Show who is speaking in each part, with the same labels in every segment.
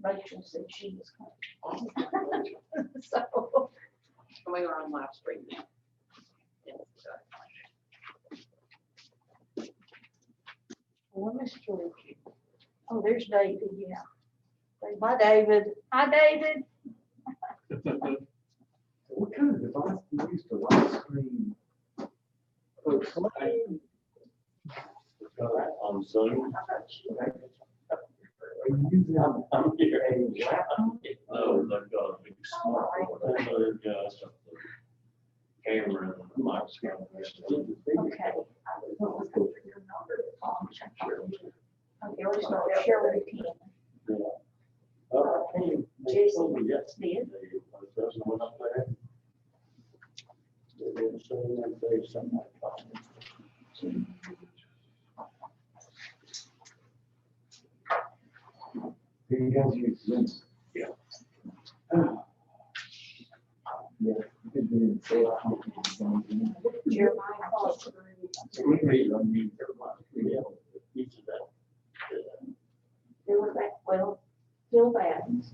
Speaker 1: Rachel said she was coming. So
Speaker 2: We are on live stream now.
Speaker 1: well, Miss George. Oh, there's David, yeah. Hi, David. Hi, David.
Speaker 3: What kind of device do you use to live stream?
Speaker 4: On Zoom.
Speaker 3: Are you using
Speaker 4: I'm here.
Speaker 3: a laptop?
Speaker 4: No, they've got a big smart board. They've got the camera and the microphone.
Speaker 1: Okay. Okay, we'll just not share with the team. Jason did.
Speaker 4: Doesn't went up there. They didn't say anything, something like that.
Speaker 3: Do you guys use Zoom?
Speaker 4: Yeah.
Speaker 3: Yeah. You could do it. So I hope you can send it.
Speaker 1: Jeremiah Foster.
Speaker 4: We need, I mean, we have each of that.
Speaker 1: There was that, well, Bill Battens.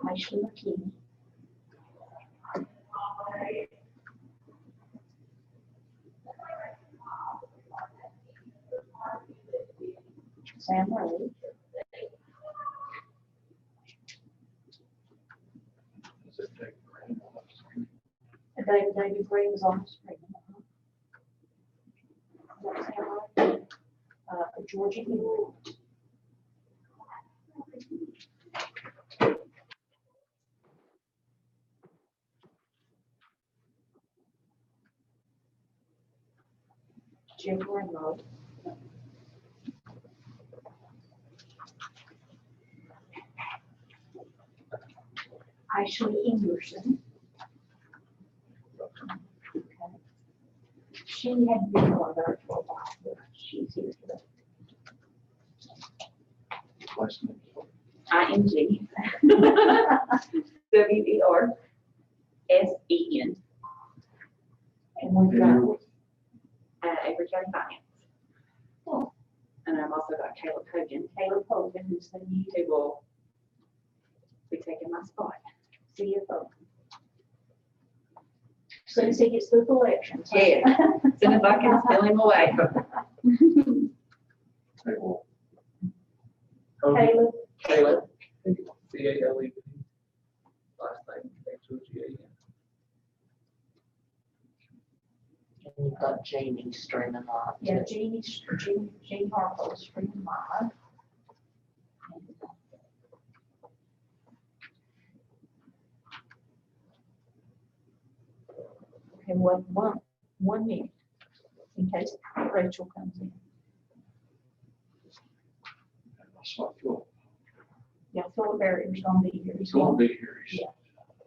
Speaker 1: Ashley McKee. Sam Ray. David Green was on the screen. Georgia Hill. Jim Renlow. Ashley Henderson. Okay. She had been on there for a while, but she's here today.
Speaker 3: Last name.
Speaker 2: ING. WERSEN.
Speaker 1: And we've got,
Speaker 2: Avery County Finance.
Speaker 1: Oh.
Speaker 2: And I've also got Caleb Hogan,
Speaker 1: Caleb Hogan, who's the new
Speaker 2: who will be taking my spot.
Speaker 1: CFO. As soon as he gets through the elections.
Speaker 2: Yeah. As soon as I can steal him away.
Speaker 3: Payroll.
Speaker 1: Caleb,
Speaker 5: Caleb. C-A-L-E-B. Last name, H-O-G-A-N.
Speaker 6: And you've got Jamie streaming live.
Speaker 1: yeah, Jeannie Harpo's streaming live. Okay, one minute, in case Rachel comes in. Yeah, Philip Barrett's gonna be here.
Speaker 3: He's gonna be here. He's
Speaker 1: Yeah.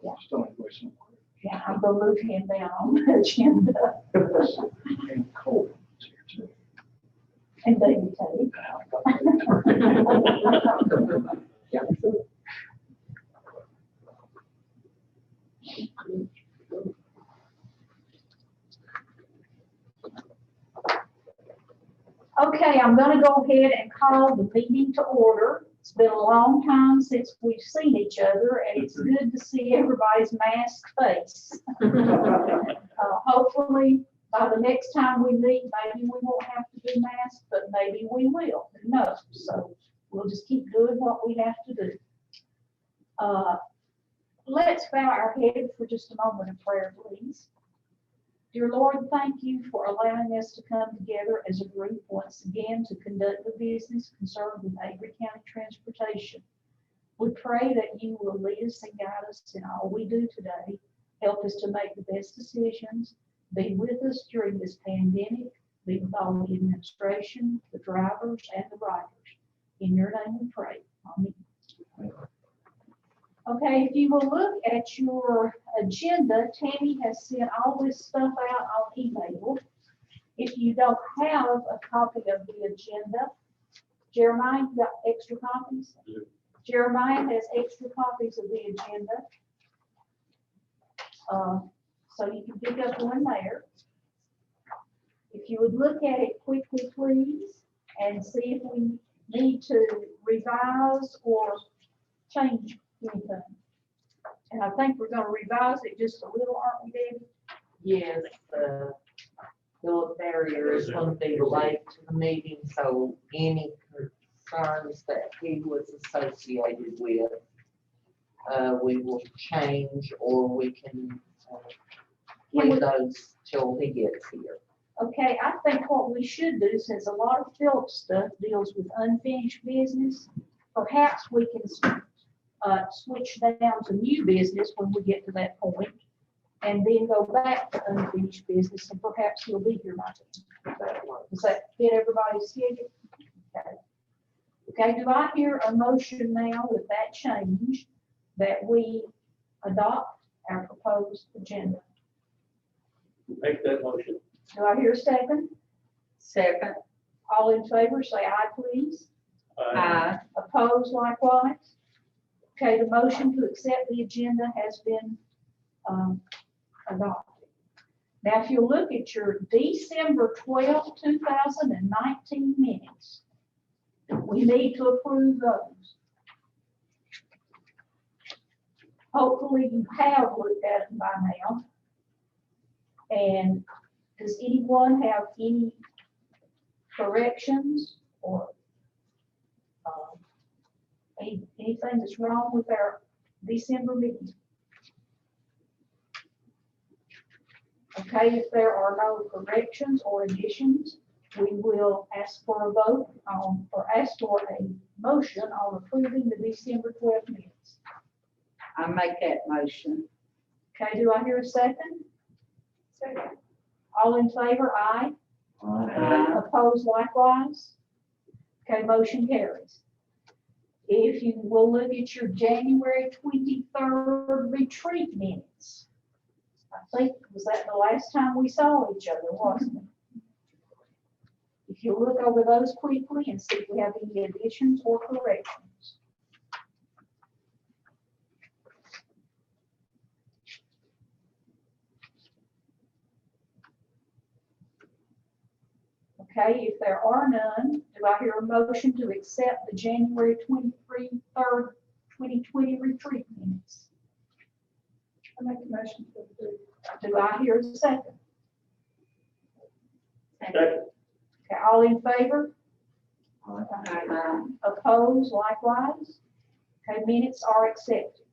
Speaker 1: Yeah.
Speaker 3: still anyway somewhere.
Speaker 1: Yeah, I'm gonna move him down on the agenda.
Speaker 3: And Cole is here too.
Speaker 1: And David Tate.
Speaker 3: Yeah.
Speaker 1: Okay, I'm gonna go ahead and call the meeting to order. It's been a long time since we've seen each other, and it's good to see everybody's masked face. Hopefully, by the next time we meet, maybe we won't have to do masks, but maybe we will, who knows? So we'll just keep doing what we have to do. Let's bow our head for just a moment of prayer, please. Dear Lord, thank you for allowing us to come together as a group once again to conduct the business concerned with Avery County Transportation. We pray that you will lead us and guide us in all we do today. Help us to make the best decisions. Be with us during this pandemic. Be with all the administration, the drivers, and the riders. In your name we pray. Amen. Okay, if you will look at your agenda, Tammy has sent all this stuff out on email. If you don't have a copy of the agenda, Jeremiah, you got extra copies?
Speaker 4: Yeah.
Speaker 1: Jeremiah has extra copies of the agenda. So you can pick up one there. If you would look at it quickly, please, and see if we need to revise or change anything. And I think we're gonna revise it just a little, aren't we, Debbie?
Speaker 6: Yes, Philip Barrier is gonna be late to the meeting, so any concerns that he was associated with, we will change, or we can leave those till he gets here.
Speaker 1: Okay, I think what we should do, since a lot of Philip's stuff deals with unfinished business, perhaps we can switch down to new business when we get to that point, and then go back to unfinished business, and perhaps he'll be here by then. Does that fit everybody's schedule? Okay. Okay, do I hear a motion now with that change that we adopt our proposed agenda?
Speaker 4: Make that motion.
Speaker 1: Do I hear a second?
Speaker 2: Second.
Speaker 1: All in favor, say aye, please. Opposed likewise? Okay, the motion to accept the agenda has been adopted. Now, if you look at your December 12, 2019 minutes, we need to approve those. Hopefully you have looked at them by now. And does anyone have any corrections or anything that's wrong with our December meeting? Okay, if there are no corrections or additions, we will ask for a vote on, or ask for a motion on approving the December 12 minutes.
Speaker 2: I make that motion.
Speaker 1: Okay, do I hear a second? Second. All in favor, aye. Opposed likewise? Okay, motion carries. If you will look at your January 23rd retreat minutes. I think, was that the last time we saw each other, wasn't it? If you look over those quickly and see if we have any additions or corrections. Okay, if there are none, do I hear a motion to accept the January 23rd, 2020 retreat minutes? I make a motion to approve. Do I hear a second?
Speaker 4: Second.
Speaker 1: Okay, all in favor? Opposed likewise? Okay, minutes are accepted.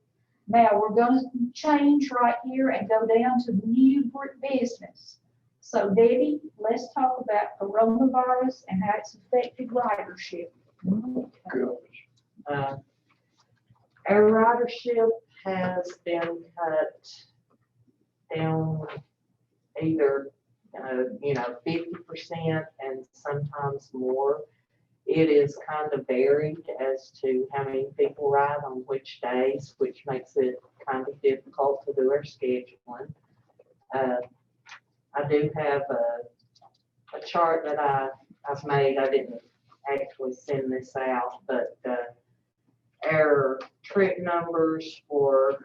Speaker 1: Now, we're going to change right here and go down to new business. So Debbie, let's talk about coronavirus and how it's affected ridership.
Speaker 6: Our ridership has been cut down either, 50% and sometimes more. It is kind of varied as to how many people ride on which days, which makes it kind of difficult to do our scheduling. I do have a chart that I've made. I didn't actually send this out, but our trip numbers for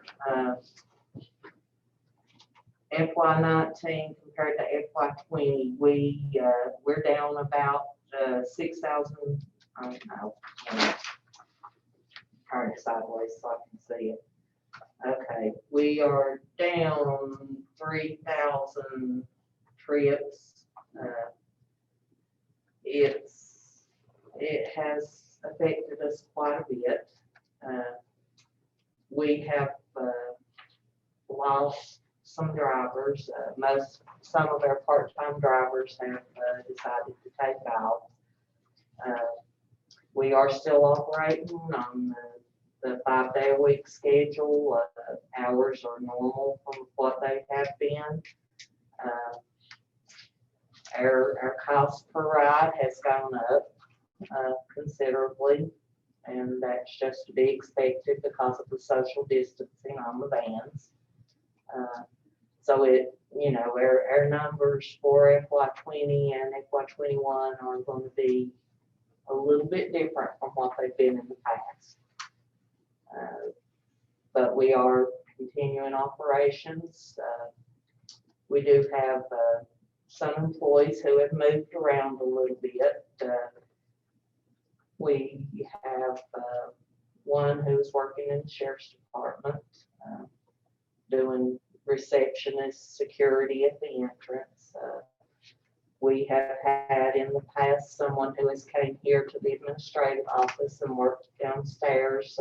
Speaker 6: FY19 compared to FY20, we're down about 6,000. I don't know. Turn it sideways so I can see it. Okay, we are down 3,000 trips. It has affected us quite a bit. We have lost some drivers. Some of our part-time drivers have decided to take off. We are still operating on the 5-day-a-week schedule. Hours are normal from what they have been. Our cost per ride has gone up considerably, and that's just to be expected because of the social distancing on the vans. So our numbers for FY20 and FY21 are going to be a little bit different from what they've been in the past. But we are continuing operations. We do have some employees who have moved around a little bit. We have one who's working in the sheriff's department, doing receptionist security at the entrance. We have had in the past someone who has came here to the administrative office and worked downstairs,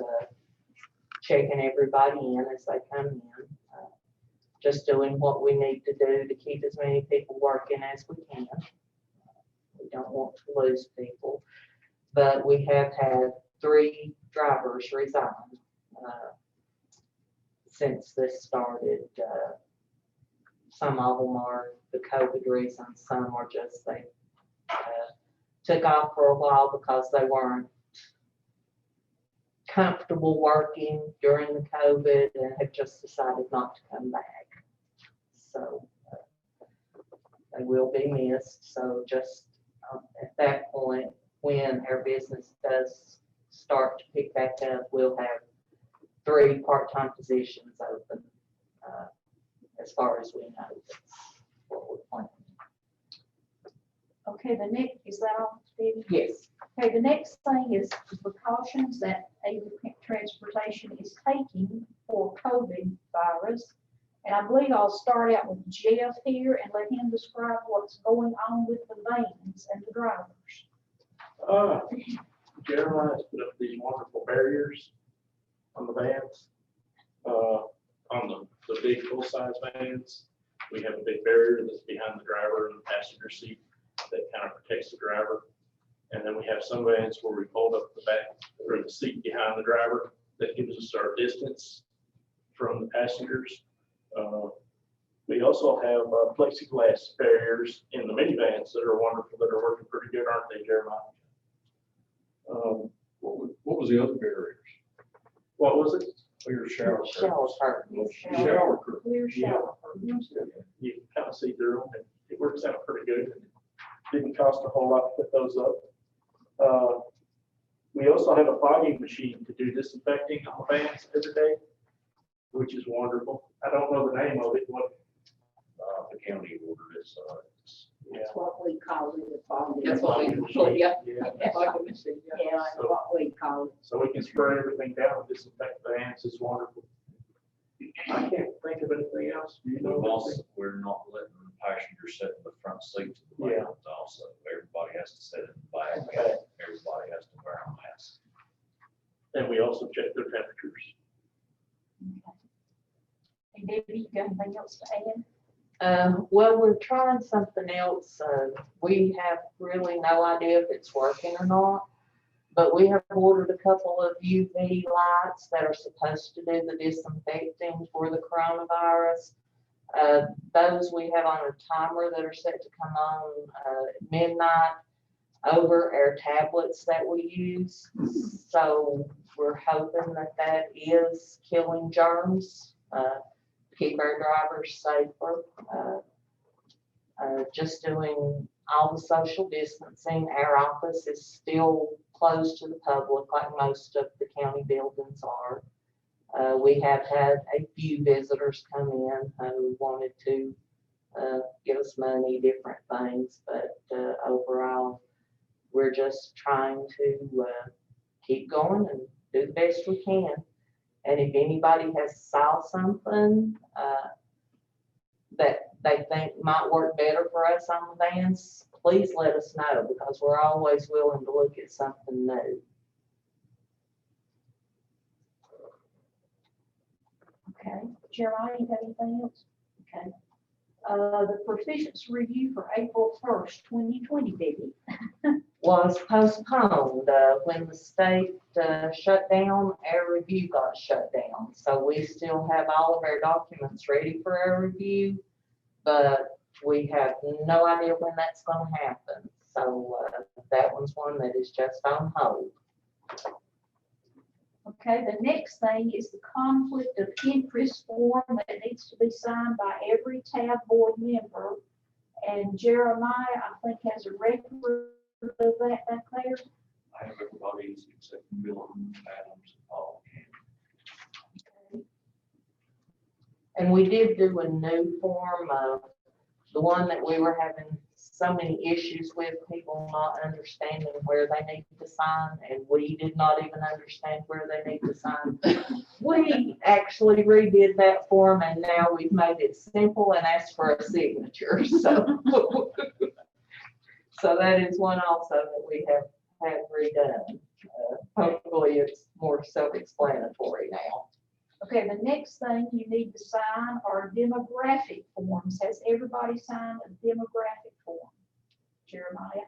Speaker 6: checking everybody in as they come in. Just doing what we need to do to keep as many people working as we can. We don't want to lose people, but we have had 3 drivers resign since this started. Some of them are the COVID reasons, some are just they took off for a while because they weren't comfortable working during the COVID and have just decided not to come back. So they will be missed. So just at that point, when our business does start to pick back up, we'll have 3 part-time positions open. As far as we know, that's what we're planning.
Speaker 1: Okay, the next, is that all, Stevie?
Speaker 6: Yes.
Speaker 1: Okay, the next thing is the precautions that Ava Transportation is taking for COVID virus. And I believe I'll start out with Jeff here and let him describe what's going on with the vans and the drivers.
Speaker 5: Jeremiah has put up these wonderful barriers on the vans. On the big full-size vans, we have a big barrier that's behind the driver and the passenger seat that kind of protects the driver. And then we have some vans where we hold up the back or the seat behind the driver that gives us our distance from the passengers. We also have plexiglass barriers in the minivans that are wonderful, that are working pretty good, aren't they, Jeremiah?
Speaker 4: What was the other barriers?
Speaker 5: What was it?
Speaker 4: Clear shower.
Speaker 6: Shower curtains.
Speaker 4: Shower curtain.
Speaker 1: Clear shower.
Speaker 5: You can kind of see through them, and it works out pretty good. Didn't cost a whole lot to put those up. We also have a fogging machine to do disinfecting on the vans every day, which is wonderful. I don't know the name of it. What?
Speaker 4: The county ordered it, so it's.
Speaker 5: Yeah.
Speaker 2: That's what we call it, the fogging.
Speaker 5: That's what we call it, yeah.
Speaker 2: Yeah, that's what we call it.
Speaker 5: So we can spray everything down and disinfect the vans. It's wonderful. I can't think of anything else. Do you know?
Speaker 4: Also, we're not letting passengers sit in the front seats of the
Speaker 5: Yeah.
Speaker 4: vans also. Everybody has to sit in the back.
Speaker 5: Okay.
Speaker 4: Everybody has to wear a mask.
Speaker 5: And we also check their temperatures.
Speaker 1: Hey, Debbie, you got anything else to add?
Speaker 6: Well, we're trying something else. We have really no idea if it's working or not, but we have ordered a couple of UV lights that are supposed to do the disinfecting for the coronavirus. Those we have on a timer that are set to come on at midnight over our tablets that we use. So we're hoping that that is killing germs. Keep our drivers safer, just doing all the social distancing. Our office is still closed to the public like most of the county buildings are. We have had a few visitors come in who wanted to give us money, different things, but overall, we're just trying to keep going and do the best we can. And if anybody has saw something that they think might work better for us on the vans, please let us know, because we're always willing to look at something new.
Speaker 1: Okay, Jeremiah, you got anything else? Okay. The proficiency review for April 1st, 2020, Debbie.
Speaker 6: Was postponed when the state shut down. Our review got shut down, so we still have all of our documents ready for our review, but we have no idea when that's going to happen. So that one's one that is just on hold.
Speaker 1: Okay, the next thing is the conflict of interest form that needs to be signed by every tab board member. And Jeremiah, I think, has a record of that back there.
Speaker 4: I have everybody's except Bill and Adams and Paul.
Speaker 6: And we did do a new form. The one that we were having so many issues with, people not understanding where they need to sign, and we did not even understand where they need to sign. We actually redid that form, and now we've made it simple and asked for a signature, so. So that is one also that we have had redone. Hopefully it's more self-explanatory now.
Speaker 1: Okay, the next thing you need to sign are demographic forms. Has everybody signed a demographic form? Jeremiah?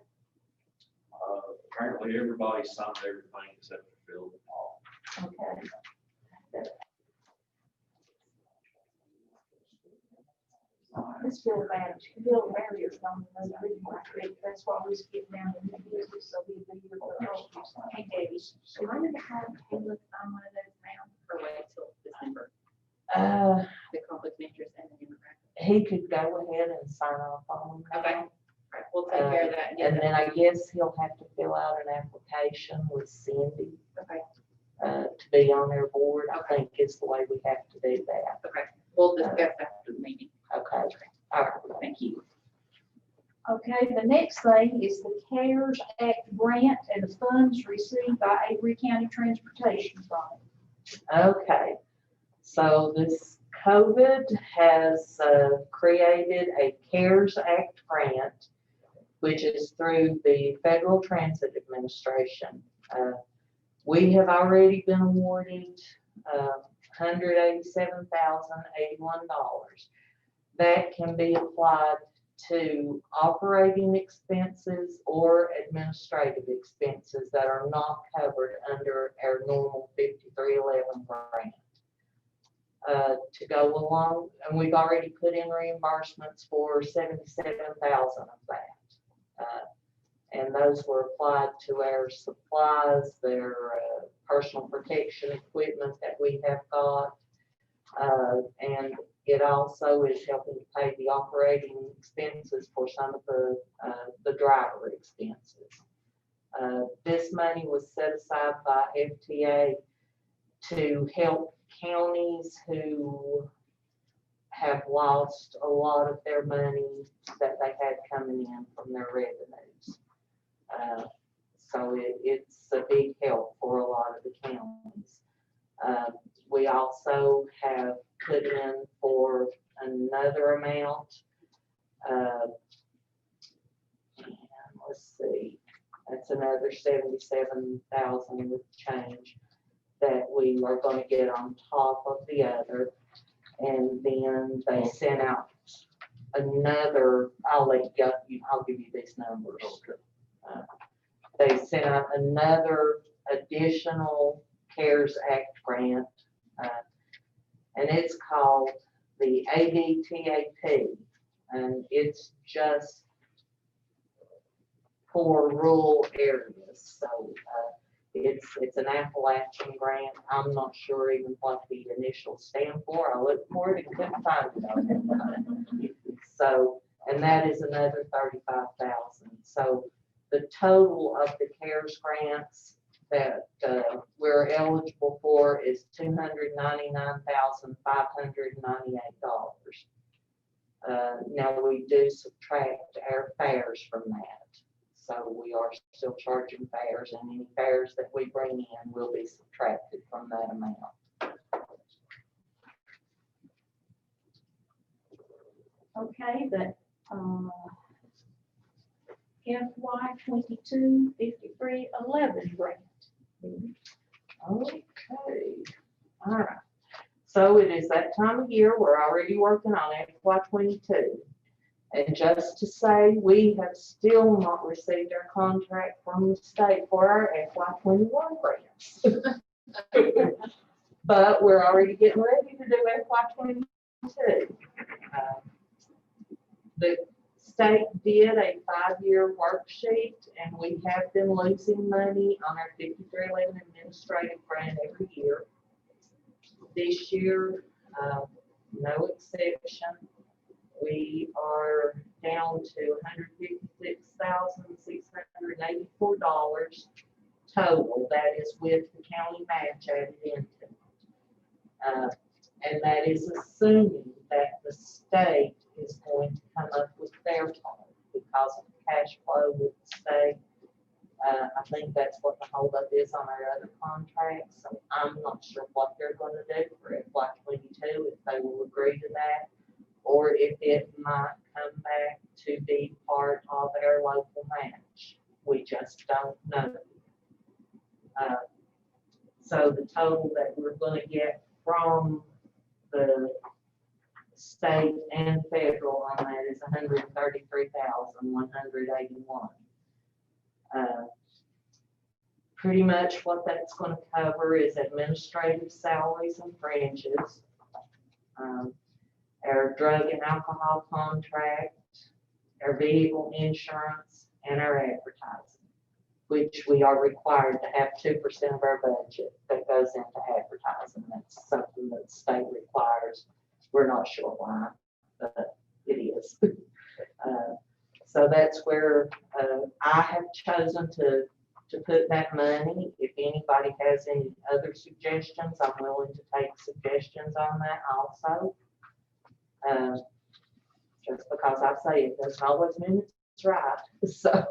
Speaker 4: Apparently everybody signed everything except for Phil.
Speaker 1: Okay. This feels bad. Bill Marrier's on the reading right quick. That's why we skip down to new business, so we'll be here for the Hey, Debbie.
Speaker 2: Do I need to have him look on one of those now or wait till December? The conflict of interest and the demographic.
Speaker 6: He could go ahead and sign off on them.
Speaker 2: Okay. All right, we'll take care of that.
Speaker 6: And then I guess he'll have to fill out an application with Cindy.
Speaker 2: Okay.
Speaker 6: To be on their board, I think is the way we have to do that.
Speaker 2: Okay, we'll discuss after the meeting.
Speaker 6: Okay, all right.
Speaker 2: Thank you.
Speaker 1: Okay, the next thing is the CARES Act grant and the funds received by Avery County Transportation Fund.
Speaker 6: Okay, so this COVID has created a CARES Act grant, which is through the Federal Transit Administration. We have already been awarded $187,081. That can be applied to operating expenses or administrative expenses that are not covered under our normal 5311 grant. To go along, and we've already put in reimbursements for $77,000 of that. And those were applied to our supplies, their personal protection equipment that we have got. And it also is helping to pay the operating expenses for some of the driver expenses. This money was set aside by FTA to help counties who have lost a lot of their money that they had coming in from their revenues. So it's a big help for a lot of the counties. We also have put in for another amount. And let's see, that's another 77,000 with change that we are going to get on top of the other. And then they sent out another, I'll give you these numbers. They sent out another additional CARES Act grant, and it's called the ADTAP, and it's just for rural areas. So it's an Appalachian grant. I'm not sure even what the initials stand for. I looked for it and couldn't find it. So, and that is another 35,000. So the total of the CARES grants that we're eligible for is $299,598. Now we do subtract our fares from that. So we are still charging fares, and any fares that we bring in will be subtracted from that amount.
Speaker 1: Okay, the FY 22 5311 grant.
Speaker 6: Okay, all right. So it is that time of year. We're already working on FY 22. And just to say, we have still not received our contract from the state for our FY 21 grants. But we're already getting ready to do FY 22. The state did a 5-year worksheet, and we have been losing money on our 5311 administrative grant every year. This year, no exception. We are down to $156,684 total. That is with the county match added into it. And that is assuming that the state is going to come up with their total because of the cash flow with the state. I think that's what the holdup is on our other contracts, so I'm not sure what they're gonna do for FY 22, if they will agree to that, or if it might come back to be part of our local match. We just don't know. So the total that we're gonna get from the state and federal on that is 133,181. Pretty much what that's gonna cover is administrative salaries and fringes, our drug and alcohol contract, our vehicle insurance, and our advertising, which we are required to have 2% of our budget that goes into advertising. That's something that the state requires. We're not sure why, but it is. So that's where I have chosen to put that money. If anybody has any other suggestions, I'm willing to take suggestions on that also. Just because I say it doesn't always mean it's right. So,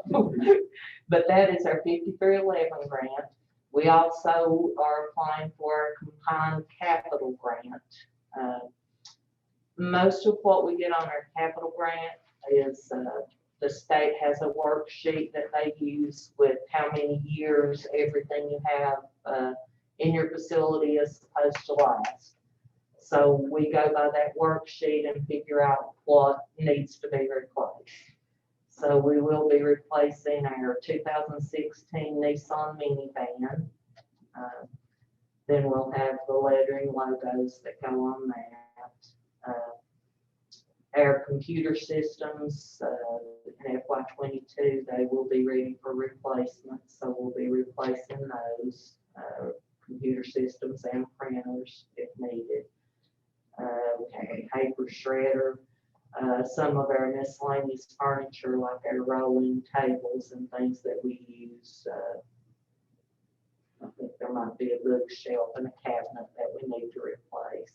Speaker 6: but that is our 5311 grant. We also are applying for our combined capital grant. Most of what we get on our capital grant is the state has a worksheet that they use with how many years everything you have in your facility is supposed to last. So we go by that worksheet and figure out what needs to be replaced. So we will be replacing our 2016 Nissan minivan. Then we'll have the lettering logos that go on that. Our computer systems in FY 22, they will be ready for replacement. So we'll be replacing those computer systems and printers if needed. We have a paper shredder, some of our miscellaneous furniture like our rolling tables and things that we use. I think there might be a bookshelf and a cabinet that we need to replace.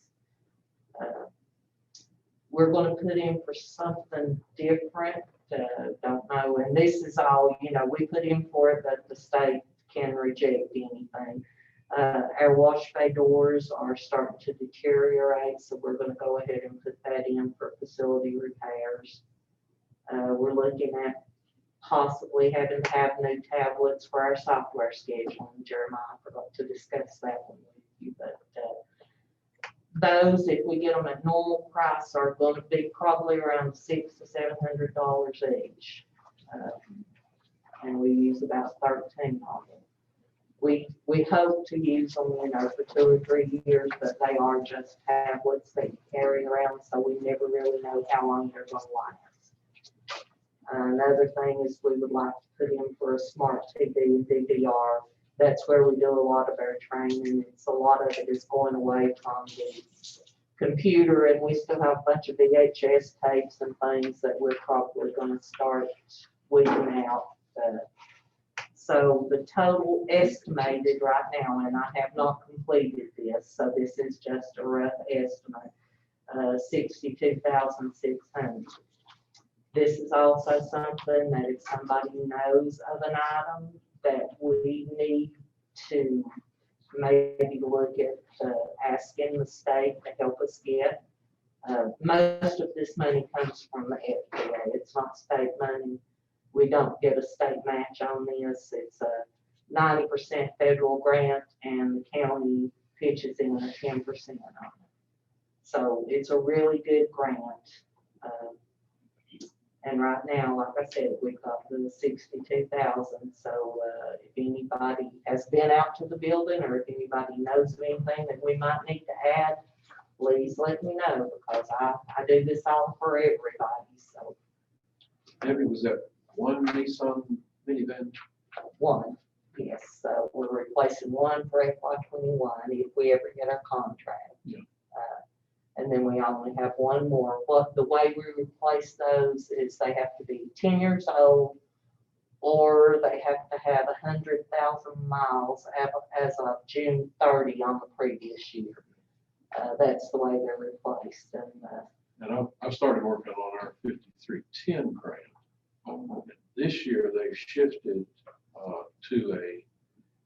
Speaker 6: We're going to put in for something different. Don't know, and this is all, we put in for it, but the state can reject anything. Our wash bay doors are starting to deteriorate, so we're going to go ahead and put that in for facility repairs. We're looking at possibly having to have new tablets for our software scheduling. Jeremiah forgot to discuss that one with you, but those, if we get them at normal price, are going to be probably around $600 to $700 each. And we use about 13 of them. We hope to use them, for 2 or 3 years, but they are just tablets that you carry around, so we never really know how long they're going to last. Another thing is we would like to put in for a smart TV and DVR. That's where we do a lot of our training. A lot of it is going away from the computer, and we still have a bunch of VHS tapes and things that we're probably going to start weeding out. So the total estimated right now, and I have not completed this, so this is just a rough estimate, 62,600. This is also something that if somebody knows of an item that we need to maybe look at asking the state to help us get. Most of this money comes from the FDA. It's not state money. We don't get a state match on this. It's a 90% federal grant, and the county pitches in a 10% on it. So it's a really good grant. And right now, like I said, we've got the 62,000. So if anybody has been out to the building, or if anybody knows of anything that we might need to add, please let me know, because I do this all for everybody. So
Speaker 3: Maybe was that one Nissan minivan?
Speaker 6: one, yes. So we're replacing one for FY 21 if we ever get our contract.
Speaker 3: Yeah.
Speaker 6: And then we only have one more. What the way we replace those is they have to be 10 years old, or they have to have 100,000 miles as of June 30 on the previous year. That's the way they're replaced. And
Speaker 7: And I've started working on our 5310 grant. This year they shifted to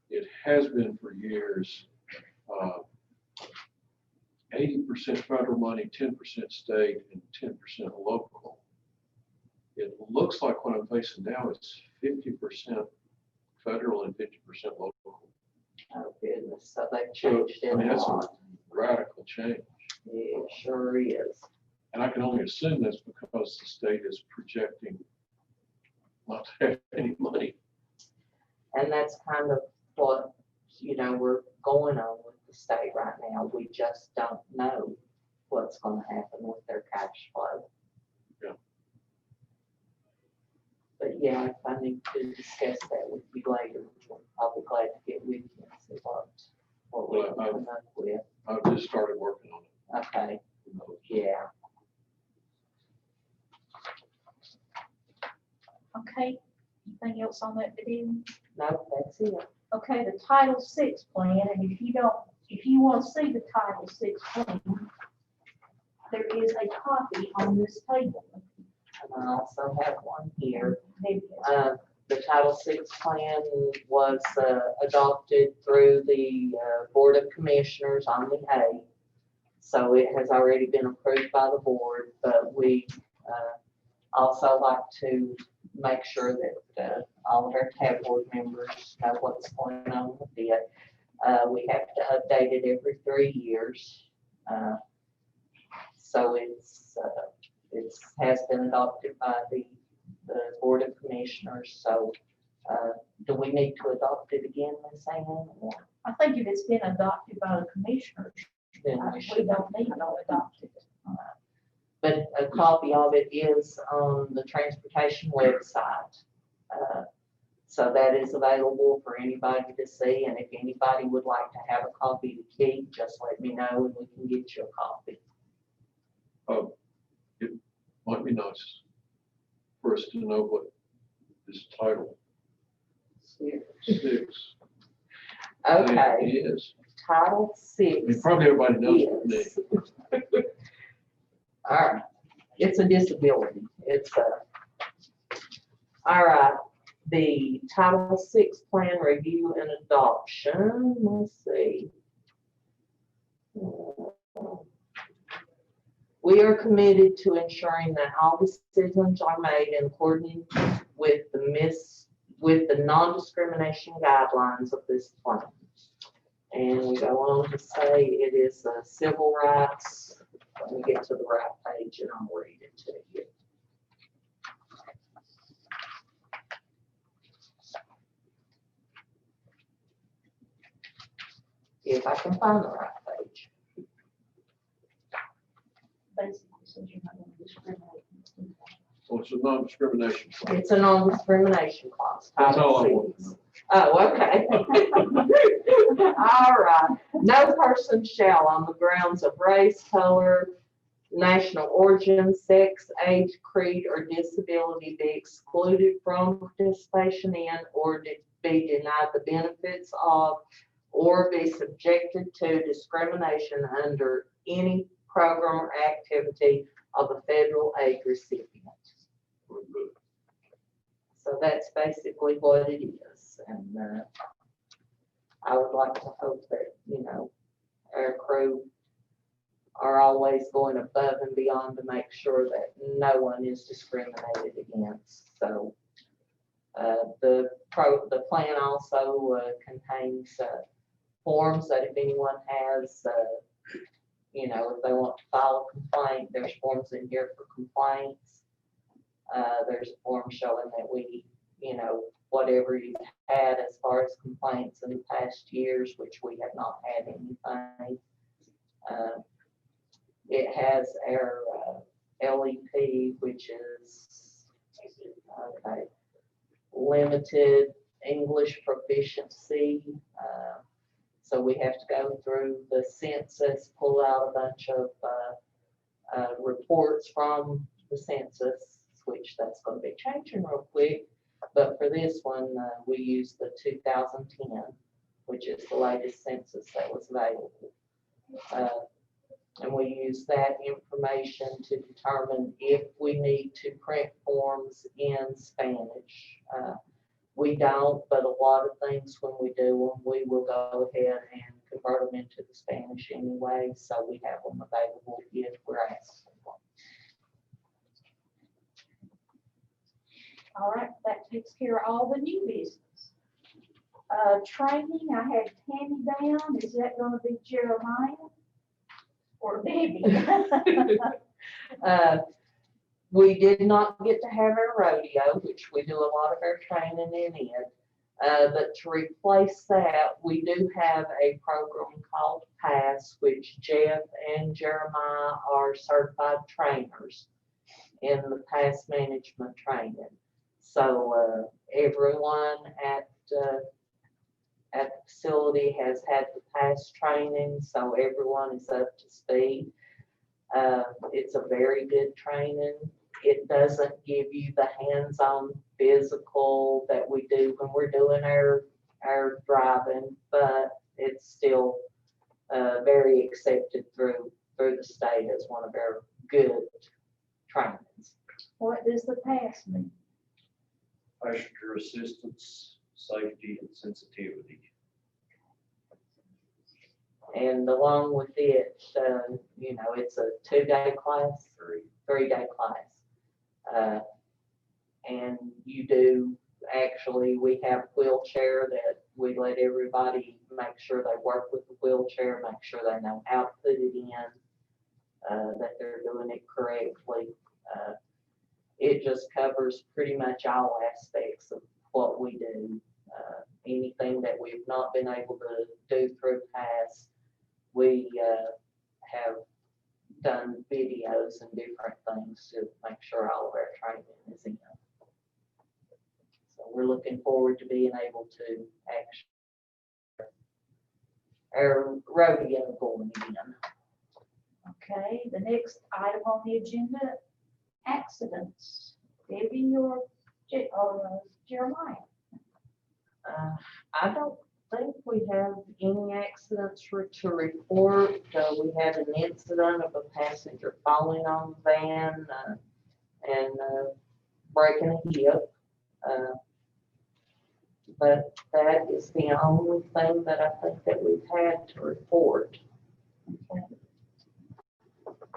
Speaker 7: it has been for years, 80% federal money, 10% state, and 10% local. It looks like what I'm facing now is 50% federal and 50% local.
Speaker 6: Oh goodness, so they've
Speaker 7: So,
Speaker 6: changed it
Speaker 7: I mean,
Speaker 6: a
Speaker 7: that's a
Speaker 6: lot.
Speaker 7: radical change.
Speaker 6: It sure is.
Speaker 7: And I can only assume that's because the state is projecting not to have any money.
Speaker 6: And that's kind of what, we're going on with the state right now. We just don't know what's gonna happen with their cash flow.
Speaker 7: Yeah.
Speaker 6: But yeah, if I need to discuss that with you later, I'll be glad to get with you and see what we can come up with.
Speaker 7: I've just started working on it.
Speaker 6: Okay, yeah.
Speaker 1: Okay, anything else on that video?
Speaker 6: No, that's it.
Speaker 1: Okay, the Title VI plan, and if you want to see the Title VI plan, there is a copy on this table.
Speaker 6: And I also have one here.
Speaker 1: There it is.
Speaker 6: The Title VI plan was adopted through the Board of Commissioners on the 8th. So it has already been approved by the board, but we also like to make sure that all of our tab board members know what's going on with it. We have to update it every 3 years. So it has been adopted by the Board of Commissioners. So do we need to adopt it again, Ms. Ann? Or
Speaker 1: I think if it's been adopted by the commissioners,
Speaker 6: then we
Speaker 1: we
Speaker 6: should?
Speaker 1: don't need to adopt it.
Speaker 6: But a copy of it is on the transportation website. So that is available for anybody to see, and if anybody would like to have a copy to keep, just let me know and we can get you a copy.
Speaker 7: It might be nice for us to know what this Title VI
Speaker 6: Okay,
Speaker 7: is.
Speaker 6: Title
Speaker 7: I
Speaker 6: VI.
Speaker 7: mean, probably everybody knows what it is.
Speaker 6: Yes. All right, it's a disability. All right, the Title VI plan review and adoption, let's see. We are committed to ensuring that all decisions are made in accordance with the non-discrimination guidelines of this plan. And we go on to say it is a civil rights. Let me get to the right page and I'll read it to you. If I can find the right page.
Speaker 1: Basically, says you're not going to discriminate.
Speaker 7: So it's a non-discrimination. clause.
Speaker 6: It's a non-discrimination clause.
Speaker 7: That's all I
Speaker 6: Title
Speaker 7: want to
Speaker 6: VI.
Speaker 7: know.
Speaker 6: Oh, okay. All right. No person shall, on the grounds of race, color, national origin, sex, age, creed, or disability, be excluded from participation in or be denied the benefits of or be subjected to discrimination under any program or activity of a federal aid recipient. So that's basically what it is. And I would like to hope that, our crew are always going above and beyond to make sure that no one is discriminated against. So the plan also contains forms that if anyone has, if they want to file a complaint, there's forms in here for complaints. There's a form showing that we, whatever you've had as far as complaints in the past years, which we have not had anything. It has our LEP, which is limited English proficiency. So we have to go through the census, pull out a bunch of reports from the census, which that's going to be changing real quick. But for this one, we use the 2010, which is the latest census that was available. And we use that information to determine if we need to print forms in Spanish. We don't, but a lot of things when we do them, we will go ahead and convert them into the Spanish anyway, so we have them available if we're asked for
Speaker 1: All right, that takes care of all the new business. Training, I had Tammy down. Is that gonna be Jeremiah? Or Debbie?
Speaker 6: them. We did not get to have our rodeo, which we do a lot of our training in it. But to replace that, we do have a program called PASS, which Jeff and Jeremiah are certified trainers in the PASS management training. So everyone at the facility has had the PASS training, so everyone is up to speed. It's a very good training. It doesn't give you the hands-on physical that we do when we're doing our driving, but it's still very accepted through the state as one of our good trainings.
Speaker 1: What does the PASS mean?
Speaker 4: Passenger assistance, safety, and sensitivity.
Speaker 6: And along with it, it's a 2-day class, 3-day class. And you do, actually, we have a wheelchair that we let everybody make sure they work with the wheelchair, make sure they know how to put it in, that they're doing it correctly. It just covers pretty much all aspects of what we do. Anything that we've not been able to do through PASS, we have done videos and different things to make sure all of our training is in. So we're looking forward to being able to actually our rodeo going again.
Speaker 1: Okay, the next item on the agenda, accidents. Debbie or Jeremiah?
Speaker 6: I don't think we have any accidents to report. We had an incident of a passenger falling on the van and breaking a hip. But that is the only thing that I think that we've had to report.
Speaker 1: Okay.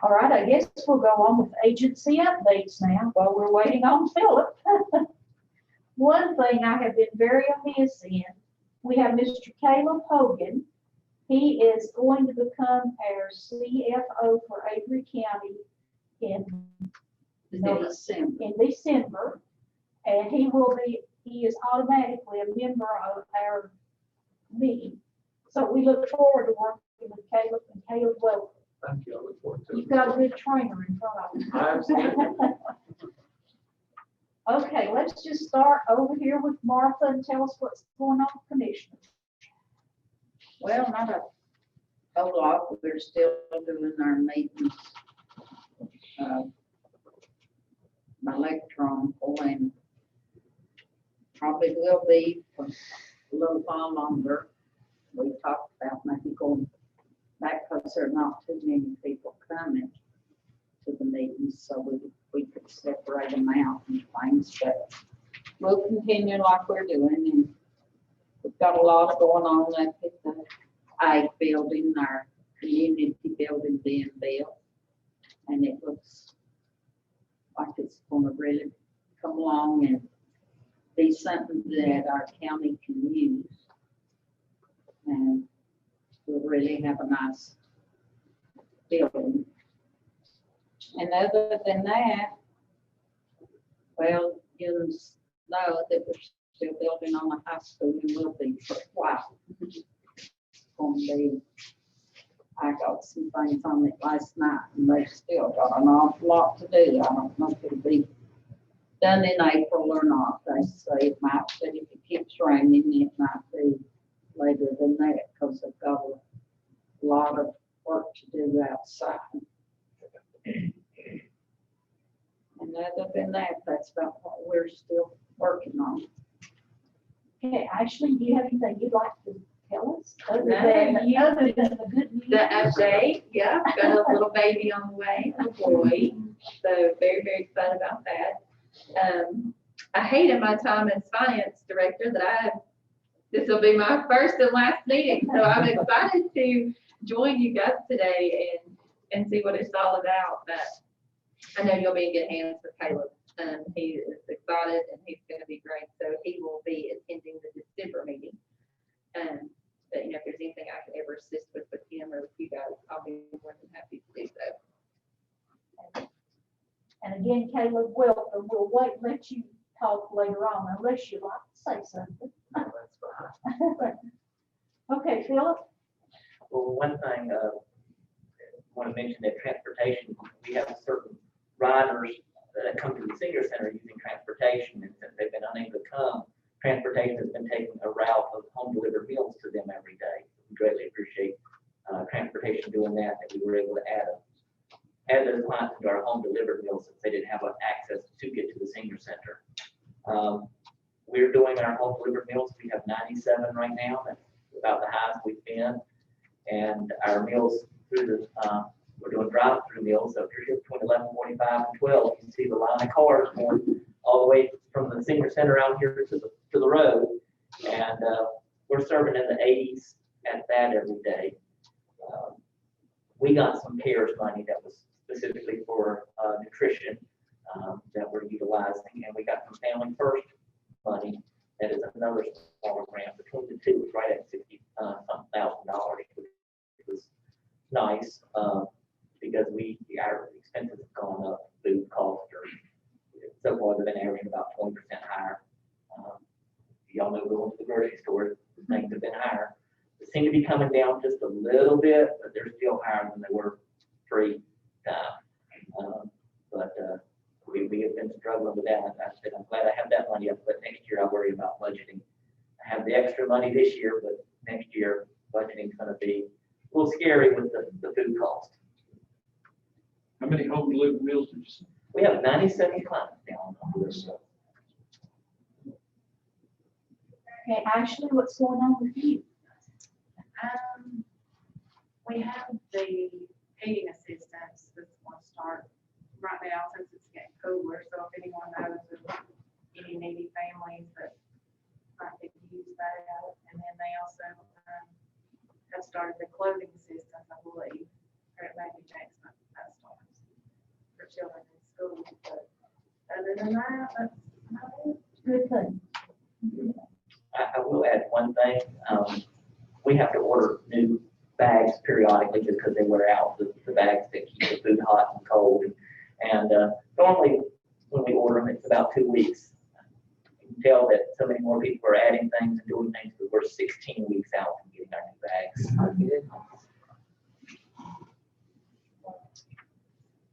Speaker 1: All right, I guess we'll go on with agency updates now while we're waiting on Philip. One thing I have been very amiss in, we have Mr. Caleb Hogan. He is going to become our CFO for Avery County in December. And he is automatically a member of our meeting. So we look forward to working with Caleb, and Caleb, welcome.
Speaker 7: Thank you, I look forward to it.
Speaker 1: You've got a good trainer in front of you.
Speaker 7: Absolutely.
Speaker 1: Okay, let's just start over here with Martha and tell us what's going on with commissioners.
Speaker 8: Well, not a whole lot, we're still doing our meetings. Electronical, and probably will be for a little while longer. We talked about maybe going back because there are not too many people coming to the meetings, so we could separate them out and things, but we'll continue like we're doing, and we've got a lot going on up at the ag building, our community building being built, and it looks like it's gonna really come along and be something that our county can use. And we'll really have a nice building. And other than that, well, you know that we're still building on the high school and will be for a while. It's gonna be, I got some things on it last night and they've still got an awful lot to do. I don't know if it'll be done in April or not. They say it might, but if it keeps raining, it might be later than that because they've got a lot of work to do outside. And other than that, that's about what we're still working on.
Speaker 1: Okay, Ashley, do you have anything you'd like to tell us? Other
Speaker 2: No,
Speaker 1: than the good news?
Speaker 2: The update, yeah, I've got a little baby on the way, a boy. So very, very excited about that. I hated my time as finance director this will be my first and last meeting. So I'm excited to join you guys today and see what it's all about. But I know you'll be in good hands with Caleb. He is excited and he's going to be great. So he will be attending the December meeting. But if there's anything I can ever assist with him or with you guys, I'll be more than happy to do so.
Speaker 1: And again, Caleb, welcome. We'll let you talk later on unless you'd like to say something.
Speaker 9: That's fine.
Speaker 1: Okay, Philip?
Speaker 9: Well, one thing, I want to mention that transportation, we have certain riders that come to the senior center using transportation, and since they've been unable to come, transportation has been taking a route of home delivered meals to them every day. We greatly appreciate transportation doing that we were able to add those clients into our home delivered meals since they didn't have access to get to the senior center. We're doing our home delivered meals. We have 97 right now. That's about the highest we've been. And our meals through the, we're doing drive-through meals. So if you're here between 11:45 and 12, you can see the line of cars going all the way from the senior center out here to the road. And we're serving in the 80s at that every day. We got some CARES money that was specifically for nutrition that we're utilizing, and we got some Family First money that is another smaller grant. Between the two, it's right at $60,000, which was nice because our expenses have gone up. Food costs are so far they've been averaging about 20% higher. Y'all know going to the grocery store, things have been higher. They seem to be coming down just a little bit, but they're still higher than they were pre-time. We have been struggling with that. I said, I'm glad I have that money up, but next year I worry about budgeting. I have the extra money this year, but next year budgeting is going to be a little scary with the food cost.
Speaker 7: How many home delivered meals did you say?
Speaker 9: We have 97 clients now on this.
Speaker 1: Okay, Ashley, what's going on with you?
Speaker 10: We have the heating assistance that's going to start right now since it's getting cooler. So if anyone knows of any needy families that might could use that. And then they also have started the clothing assistance, I believe, or it may be next month that starts for children in school. But other than that, that's about it.
Speaker 1: Good thing.
Speaker 9: I will add one thing. We have to order new bags periodically just because they wear out, the bags that keep the food hot and cold. And normally when we order them, it's about 2 weeks. You can tell that so many more people are adding things and doing things, but we're 16 weeks out from getting our new bags.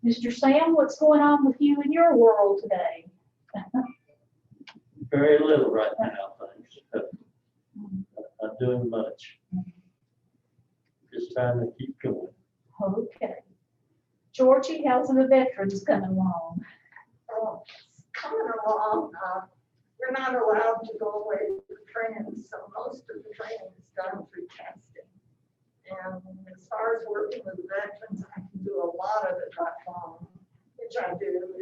Speaker 1: Mr. Sam, what's going on with you in your world today?
Speaker 4: Very little right now, thanks. Not doing much. Just trying to keep going.
Speaker 1: Okay. Georgie, how's the veterans coming along?
Speaker 11: Oh, it's coming along. We're not allowed to go away for training, so most of the training is done through testing. And as far as working with veterans, I can do a lot of it by phone, which I do.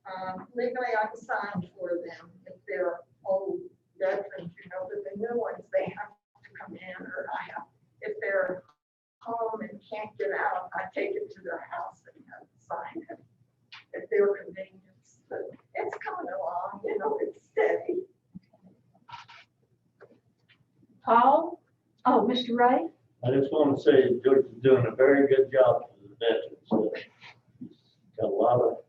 Speaker 11: And legally, I'm signed for them if they're old veterans, but the new ones, they have to come in, or if they're home and can't get out, I take it to their house and sign it at their convenience. But it's coming along, it's steady.
Speaker 1: Paul? Oh, Mr. Ray?
Speaker 4: I just want to say George is doing a very good job for the veterans. Got a lot of,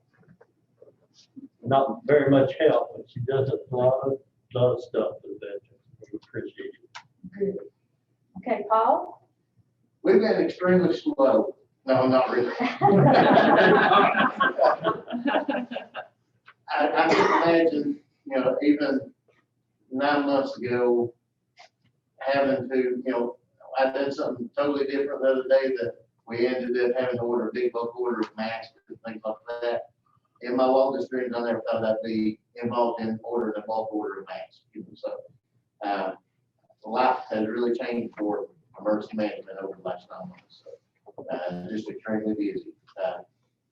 Speaker 4: not very much help, but she does a lot of stuff for the veterans. We appreciate it.
Speaker 1: Good. Okay, Paul?
Speaker 3: We've been extremely slow. No, not really. I can imagine, even 9 months ago, having to, I did something totally different the other day that we ended up having to order a big bulk order of masks and things like that. In my wildest dreams, I never thought I'd be involved in ordering a bulk order of masks. So life has really changed for emergency management over the last 9 months. So just extremely busy.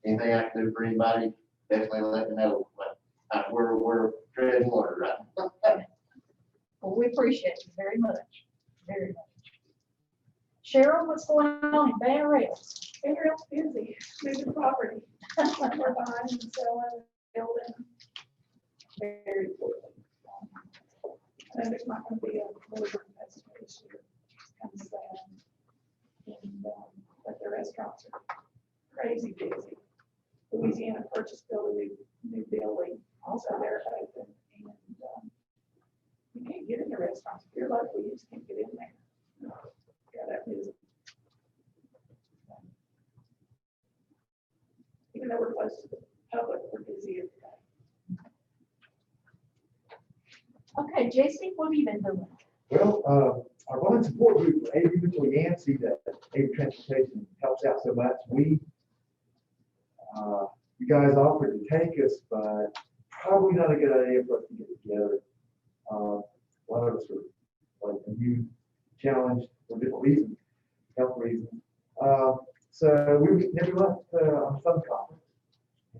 Speaker 3: Anything I can do for anybody, definitely let me know. But we're treading water right now.
Speaker 1: Well, we appreciate you very much, very much. Cheryl, what's going on in Van Rails?
Speaker 11: And real busy, moving property. We're buying and selling, building. Very quickly. And there's not gonna be a labor investment this year. It's kind of sad. And, but the restaurants are crazy busy. Louisiana purchased built a new building, also they're open, and, you can't get in the restaurants. If you're local, you just can't get in there. Yeah, that busy. Even though we're close to the public, we're busy every day.
Speaker 1: Okay, Jesse, what have you been doing?
Speaker 12: Well, our bond support group, Avery Mitchell Yancey, that Avery Transportation helps out so much. You guys offered to take us, but probably not a good idea for us to get together. A lot of us are like a new challenge for different reasons, health reasons. So we never went on some conference,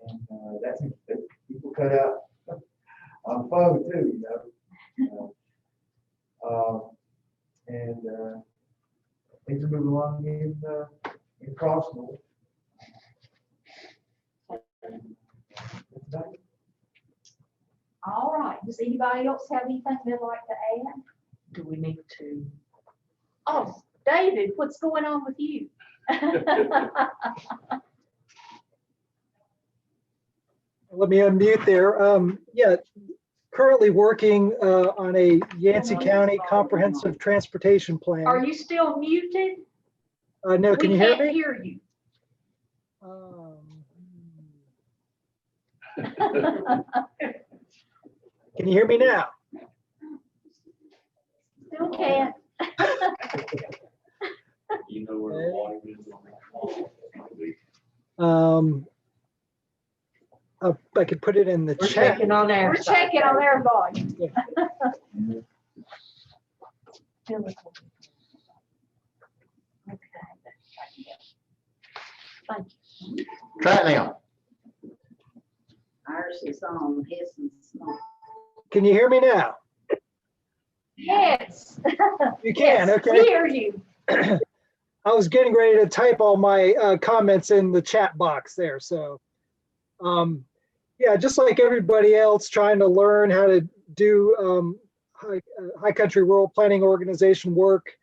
Speaker 12: and that seems that people cut out on the phone too, you know. And things are moving along in Crossville.
Speaker 1: All right, does anybody else have anything they'd like to add?
Speaker 6: Do we need to?
Speaker 1: Oh, David, what's going on with you?
Speaker 13: Let me unmute there. Yeah, currently working on a Yancey County Comprehensive Transportation Plan.
Speaker 1: Are you still muted?
Speaker 13: No, can you hear me?
Speaker 1: We can't hear you.
Speaker 13: Can you hear me now?
Speaker 1: Still can't.
Speaker 5: You know where the water is.
Speaker 13: I could put it in the
Speaker 6: We're
Speaker 13: chat.
Speaker 6: checking on our
Speaker 1: We're
Speaker 6: side.
Speaker 1: checking on their volume. Okay. Thank you.
Speaker 3: Try it now.
Speaker 8: Ours is on, his and small.
Speaker 13: Can you hear me now?
Speaker 1: Yes.
Speaker 13: You can,
Speaker 1: Yes,
Speaker 13: okay.
Speaker 1: we hear you.
Speaker 13: I was getting ready to type all my comments in the chat box there. So, yeah, just like everybody else, trying to learn how to do high country rural planning organization work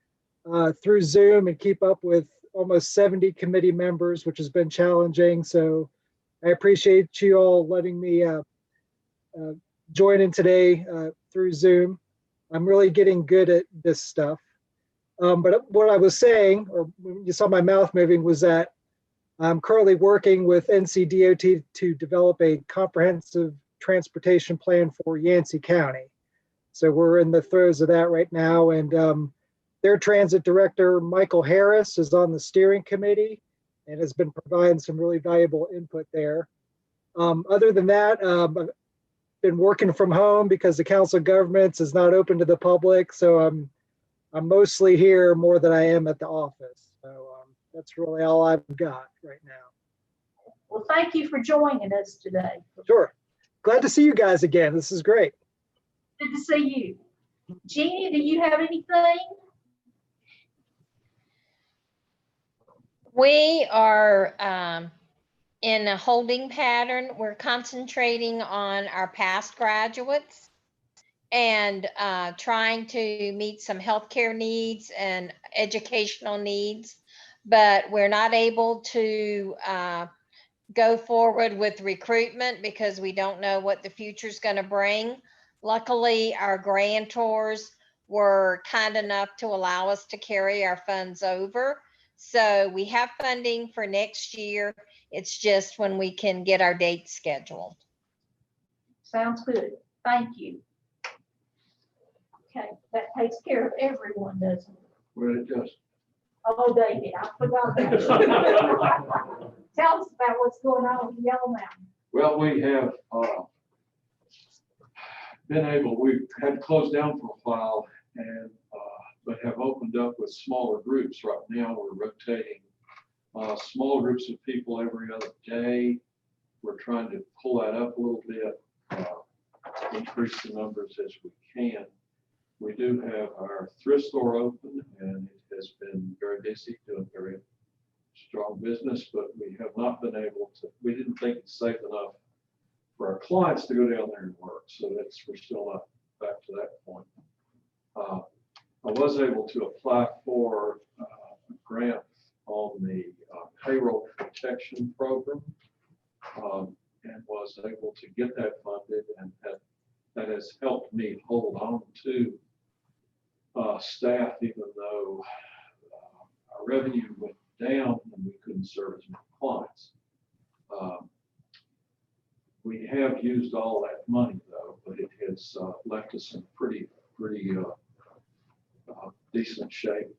Speaker 13: through Zoom and keep up with almost 70 committee members, which has been challenging. So I appreciate you all letting me join in today through Zoom. I'm really getting good at this stuff. But what I was saying, or you saw my mouth moving, was that I'm currently working with NCDOT to develop a comprehensive transportation plan for Yancey County. So we're in the throes of that right now. And their transit director, Michael Harris, is on the steering committee and has been providing some really valuable input there. Other than that, I've been working from home because the Council of Governments is not open to the public. So I'm mostly here more than I am at the office. So that's really all I've got right now.
Speaker 1: Well, thank you for joining us today.
Speaker 13: Sure. Glad to see you guys again. This is great.
Speaker 1: Good to see you. Jeannie, do you have anything?
Speaker 14: We are in a holding pattern. We're concentrating on our past graduates and trying to meet some healthcare needs and educational needs, but we're not able to go forward with recruitment because we don't know what the future is going to bring. Luckily, our grantors were kind enough to allow us to carry our funds over. So we have funding for next year. It's just when we can get our dates scheduled.
Speaker 1: Sounds good. Thank you. Okay, that takes care of everyone, doesn't it?
Speaker 7: Well, it does.
Speaker 1: Oh, David, I forgot that. Tell us about what's going on with Yellow Mountain.
Speaker 7: Well, we have we've had closed down for a while and but have opened up with smaller groups. Right now, we're rotating Small groups of people every other day. We're trying to pull that up a little bit, increase the numbers as we can. We do have our thrift store open, and it has been very busy, doing very strong business, but we have not been able to, we didn't think it's safe enough for our clients to go down there and work. So we're still not back to that point. I was able to apply for a grant on the payroll protection program, and was able to get that funded, and that has helped me hold on to staff, even though our revenue went down and we couldn't serve as many clients. We have used all that money though, but it has left us in pretty decent shape.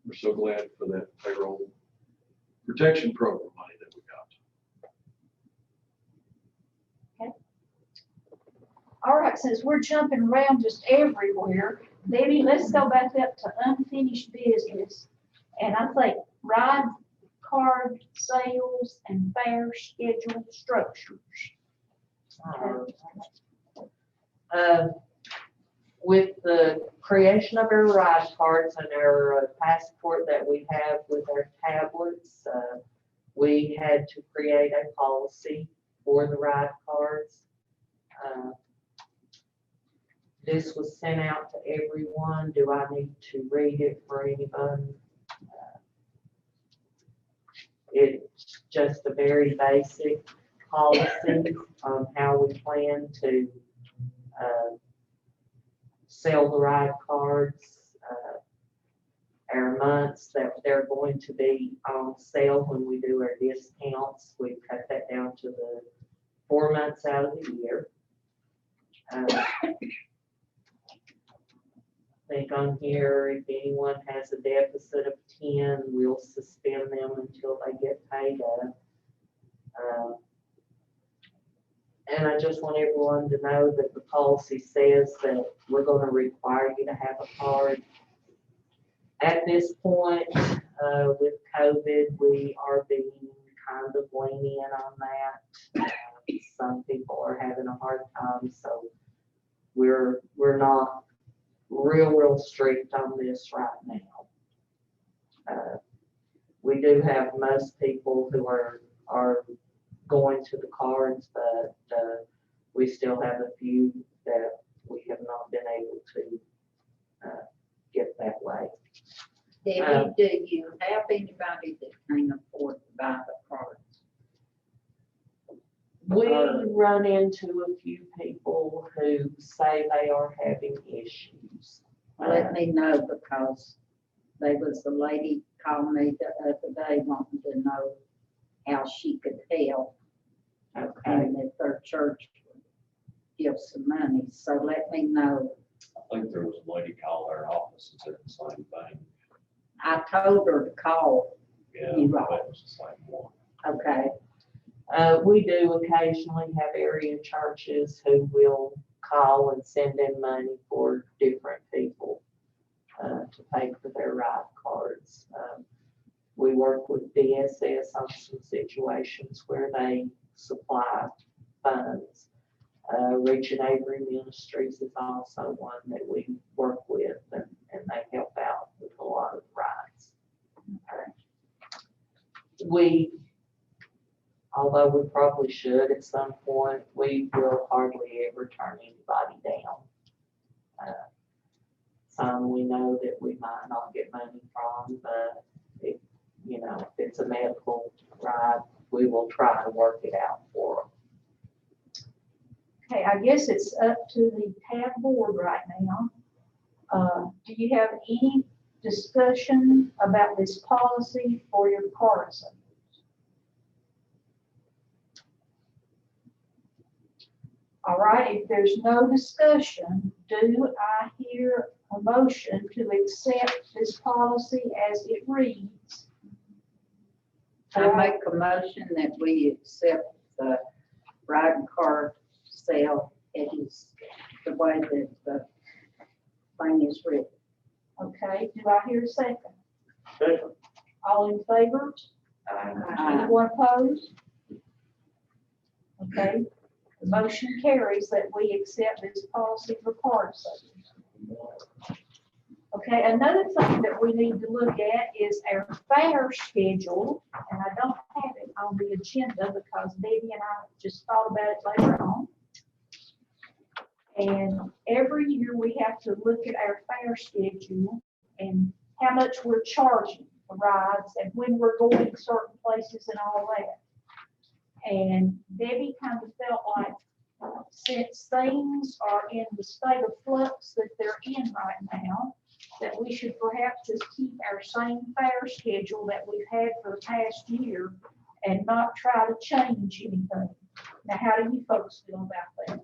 Speaker 7: We're so glad for that payroll protection program money that we got.
Speaker 1: Okay. All right, since we're jumping around just everywhere, Debbie, let's go back up to unfinished business. And I think ride card sales and fare schedule structures.
Speaker 6: With the creation of our ride cards and our passport that we have with our tablets, we had to create a policy for the ride cards. This was sent out to everyone. Do I need to read it for anyone? It's just a very basic policy on how we plan to sell the ride cards, our months that they're going to be on sale when we do our discounts. We cut that down to the 4 months out of the year. I think on here, if anyone has a deficit of 10, we'll suspend them until they get paid up. And I just want everyone to know that the policy says that we're going to require you to have a card. At this point, with COVID, we are being kind of lenient on that. Some people are having a hard time, so we're not real strict on this right now. We do have most people who are going to the cards, but we still have a few that we have not been able to get that way.
Speaker 8: Debbie, do you have anybody that can afford to buy the cards?
Speaker 6: We run into a few people who say they are having issues.
Speaker 8: Let me know, because there was a lady called me the other day wanting to know how she could help.
Speaker 6: Okay.
Speaker 8: And if their church would give some money, so let me know.
Speaker 15: I think there was a lady called our office and said the same thing.
Speaker 8: I told her to call.
Speaker 15: Yeah,
Speaker 8: You
Speaker 15: that
Speaker 8: all.
Speaker 15: was the same one.
Speaker 8: Okay,
Speaker 6: We do occasionally have area churches who will call and send in money for different people to pay for their ride cards. We work with DSS on some situations where they supply funds. Reach and Avery Ministries is also one that we work with, and they help out with a lot of rides. Although we probably should at some point, we will hardly ever turn anybody down. Some we know that we might not get money from, but if it's a medical ride, we will try to work it out for them.
Speaker 1: Okay, I guess it's up to the tab board right now. Do you have any discussion about this policy for your card sales? All right, if there's no discussion, do I hear a motion to accept this policy as it reads?
Speaker 8: I make a motion that we accept the riding card sale. It is the way that the thing is written.
Speaker 1: Okay, do I hear a second?
Speaker 4: Second.
Speaker 1: All in favor? Anyone opposed? Okay, the motion carries that we accept this policy for card service. Okay, another thing that we need to look at is our fare schedule, and I don't have it on the agenda because Debbie and I just thought about it later on. And every year we have to look at our fare schedule and how much we're charging for rides and when we're going certain places and all that. And Debbie kind of felt like since things are in the state of flux that they're in right now, that we should perhaps just keep our same fare schedule that we've had for the past year and not try to change anything. Now, how do you folks feel about that?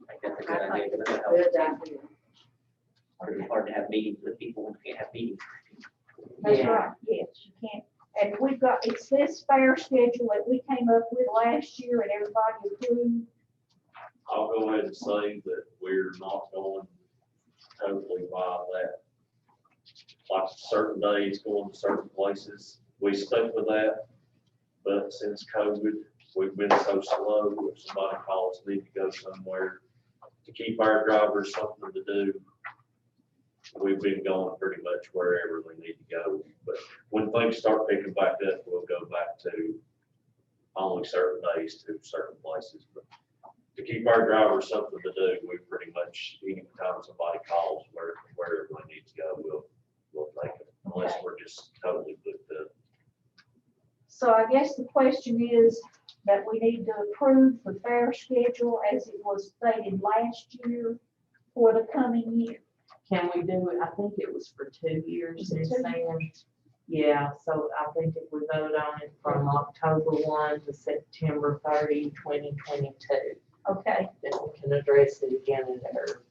Speaker 9: I think that's a good idea.
Speaker 8: Good idea.
Speaker 9: It's hard to have meetings with people when you can't have meetings.
Speaker 1: That's
Speaker 6: Yeah.
Speaker 1: right, yes, you can't. And we've got, it's this fare schedule that we came up with last year and everybody approved.
Speaker 15: I'll go ahead and say that we're not going totally by that. Like certain days, going to certain places, we stuck with that. But since COVID, we've been so slow, if somebody calls, need to go somewhere, to keep our drivers something to do, we've been going pretty much wherever we need to go. But when things start picking back up, we'll go back to only certain days to certain places. But to keep our drivers something to do, we pretty much, anytime somebody calls, wherever we need to go, we'll take it, unless we're just totally booked up.
Speaker 1: So I guess the question is that we need to approve the fare schedule as it was stated last year for the coming year.
Speaker 6: Can we do it? I think it was for 2 years
Speaker 1: Is it
Speaker 6: since
Speaker 1: 2
Speaker 6: then. Yeah, so I think if we vote on it from October 1 to September 30, 2022,
Speaker 1: Okay,
Speaker 6: then we can address it again in our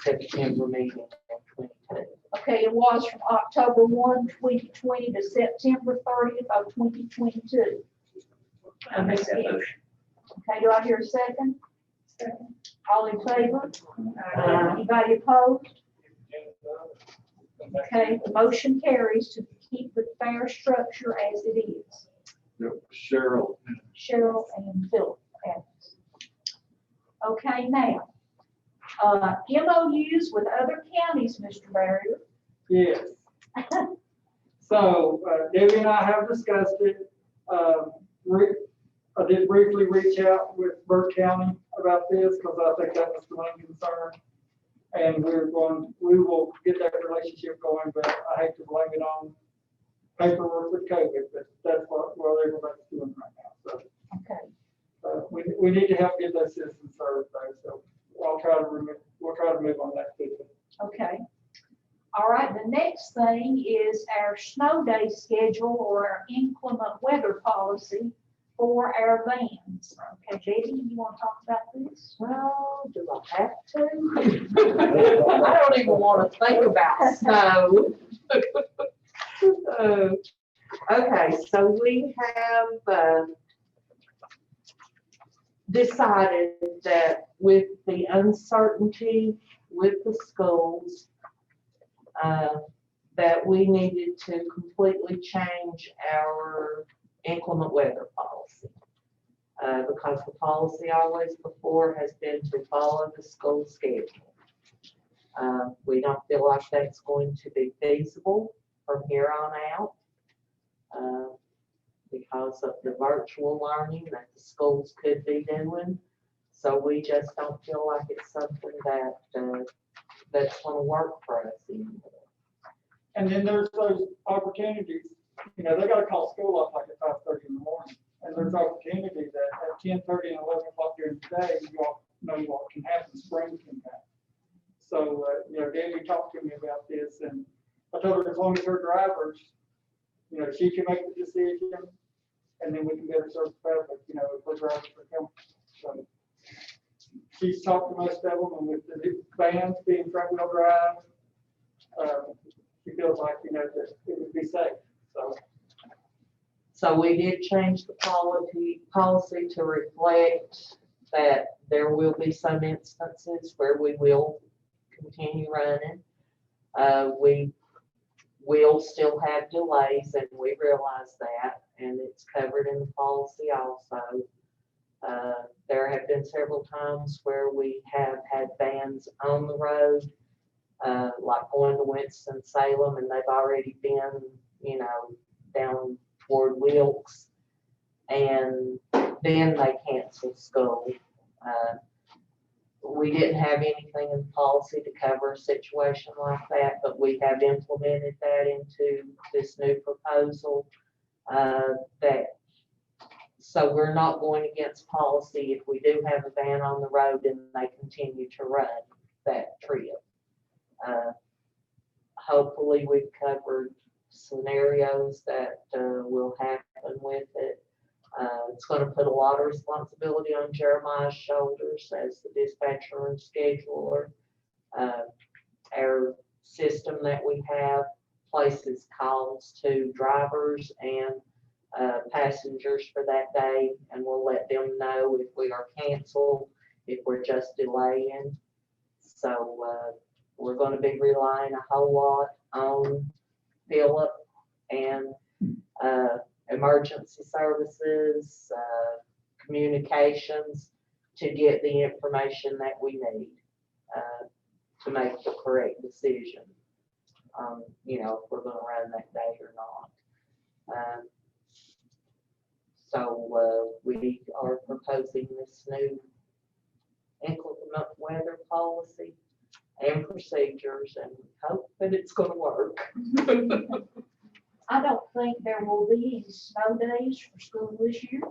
Speaker 6: September meeting of 22.
Speaker 1: okay, it was from October 1, 2020 to September 30th of 2022.
Speaker 9: I make that motion.
Speaker 1: Okay, do I hear a second? Second. All in favor? Anybody opposed? Okay, the motion carries to keep the fare structure as it is.
Speaker 7: Yep, Cheryl.
Speaker 1: Cheryl and Philip. Okay, now, MOUs with other counties, Mr. Barrier.
Speaker 16: Yes. So Debbie and I have discussed it. I did briefly reach out with Burke County about this because I think that was the main concern. And we will get that relationship going, but I hate to blame it on paperwork with COVID, but that's what everybody's doing right now. So
Speaker 1: Okay.
Speaker 16: we need to help get those citizens served though. So we'll try to move on that quickly.
Speaker 1: Okay. All right, the next thing is our snow day schedule or our inclement weather policy for our vans. Okay, Debbie, you want to talk about this?
Speaker 6: Well, do I have to? I don't even want to think about snow. Okay, so we have decided that with the uncertainty with the schools, that we needed to completely change our inclement weather policy. Because the policy always before has been to follow the school schedule. We don't feel like that's going to be feasible from here on out because of the virtual learning that the schools could be doing. So we just don't feel like it's something that that's going to work for us anymore.
Speaker 16: And then there's those opportunities, they got to call school off like at 5:30 in the morning. And there's opportunities at 10:30 and 11 o'clock during the day, you all know what can happen, spring can happen. So, Debbie talked to me about this and I told her as long as her drivers, she can make the decision and then we can get her served public, if her drivers are coming. So she's talked to most of them and with the vans being front wheel drive, she feels like, that it would be safe, so.
Speaker 6: So we did change the policy to reflect that there will be some instances where we will continue running. We'll still have delays, and we realize that, and it's covered in the policy also. There have been several times where we have had vans on the road, like going to Winston-Salem, and they've already been, you know, down toward Wilkes, and then they cancel school. We didn't have anything in policy to cover a situation like that, but we have implemented that into this new proposal. So we're not going against policy if we do have a van on the road and they continue to run that trip. Hopefully we've covered scenarios that will happen with it. It's going to put a lot of responsibility on Jeremiah's shoulders as the dispatcher and scheduler. Our system that we have places calls to drivers and passengers for that day, and we'll let them know if we are canceled, if we're just delaying. So we're going to be relying a whole lot on Philip and emergency services, communications to get the information that we need to make the correct decision. You know, if we're going to run that day or not. So we are proposing this new inclement weather policy and procedures, and hope that it's going to work.
Speaker 1: I don't think there will be any snow days for school this year.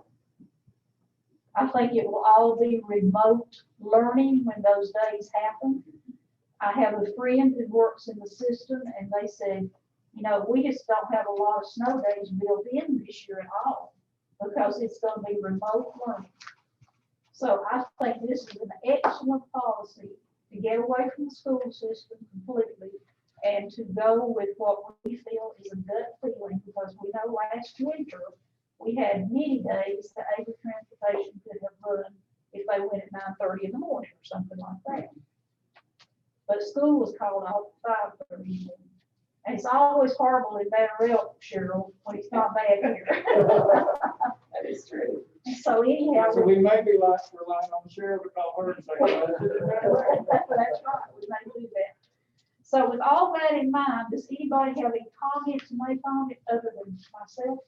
Speaker 1: I think it will all be remote learning when those days happen. I have a friend who works in the system, and they said, you know, we just don't have a lot of snow days built in this year at all, because it's going to be remote learning. So I think this is an excellent policy to get away from the school system completely and to go with what we feel is a gut feeling, because we know last winter we had many days that Ava Transportation could have run if they went at 9:30 in the morning or something like that. But school was called off at 5:30. And it's always horrible in Banner Elk, Cheryl, when it's not bad here.
Speaker 9: That is true.
Speaker 1: So anyhow.
Speaker 16: So we may be relying on Cheryl to call her and say.
Speaker 1: That's right, we may do that. So with all that in mind, does anybody have any comments to make on it other than myself?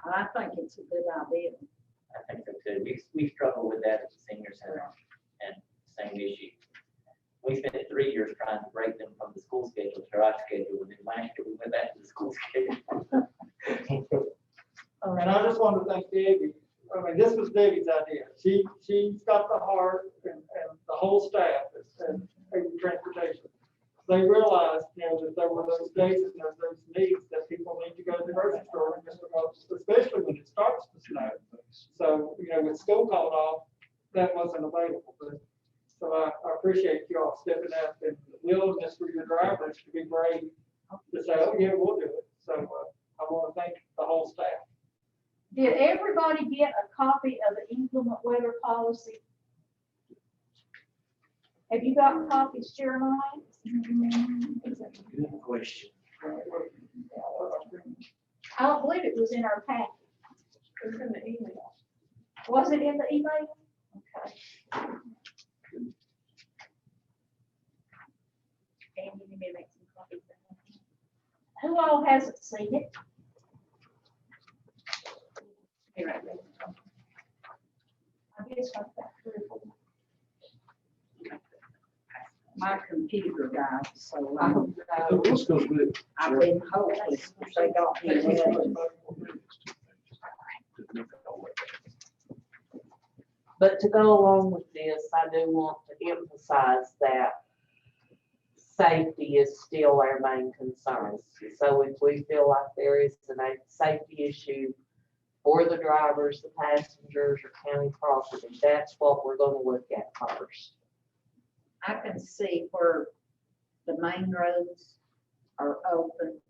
Speaker 8: I think it's a good idea.
Speaker 9: I think so too. We struggle with that at the senior center, and same issue. We spent 3 years trying to break them from the school schedule to our schedule, and then last year we went back to the school schedule.
Speaker 16: And I just want to thank Debbie. I mean, this was Debbie's idea. She's got the heart, and the whole staff at transportation. They realized, you know, that there were those days and there's those needs that people need to go to the grocery store, especially when it starts to snow. So, you know, with school called off, that wasn't available. But, so I appreciate you all stepping up and the willingness for your drivers to be brave to say, oh yeah, we'll do it. So I want to thank the whole staff.
Speaker 1: Did everybody get a copy of the inclement weather policy? Have you got copies, Jeremiah?
Speaker 9: Good question.
Speaker 1: I don't believe it was in our packet.
Speaker 10: It was in the email.
Speaker 1: Was it in the email? Okay.
Speaker 10: And you may make some copies.
Speaker 1: Who all hasn't seen it?
Speaker 10: Here, right.
Speaker 1: I guess I've got 3 or 4.
Speaker 8: My computer died, so
Speaker 7: This goes with it.
Speaker 8: I've been hopeless. They got me ready.
Speaker 6: But to go along with this, I do want to emphasize that safety is still our main concern. So if we feel like there is a safety issue for the drivers, the passengers, or county property, that's what we're going to look at first.
Speaker 8: I can see where the main roads are open,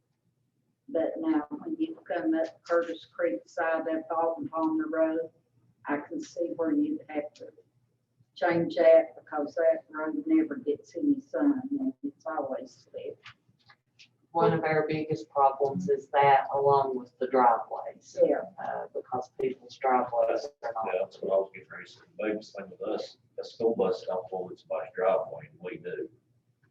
Speaker 8: but now when you come up Curtis Creek side up Alton Palmer Road, I can see where you'd have to change that, because that road never gets any sun and it's always slick.
Speaker 6: One of our biggest problems is that along with the driveways.
Speaker 8: Yeah.
Speaker 6: Because people's driveways are not.
Speaker 15: Yeah, that's what I was getting ready to say. The biggest thing with us, a school bus don't pull its by driveway, and we do.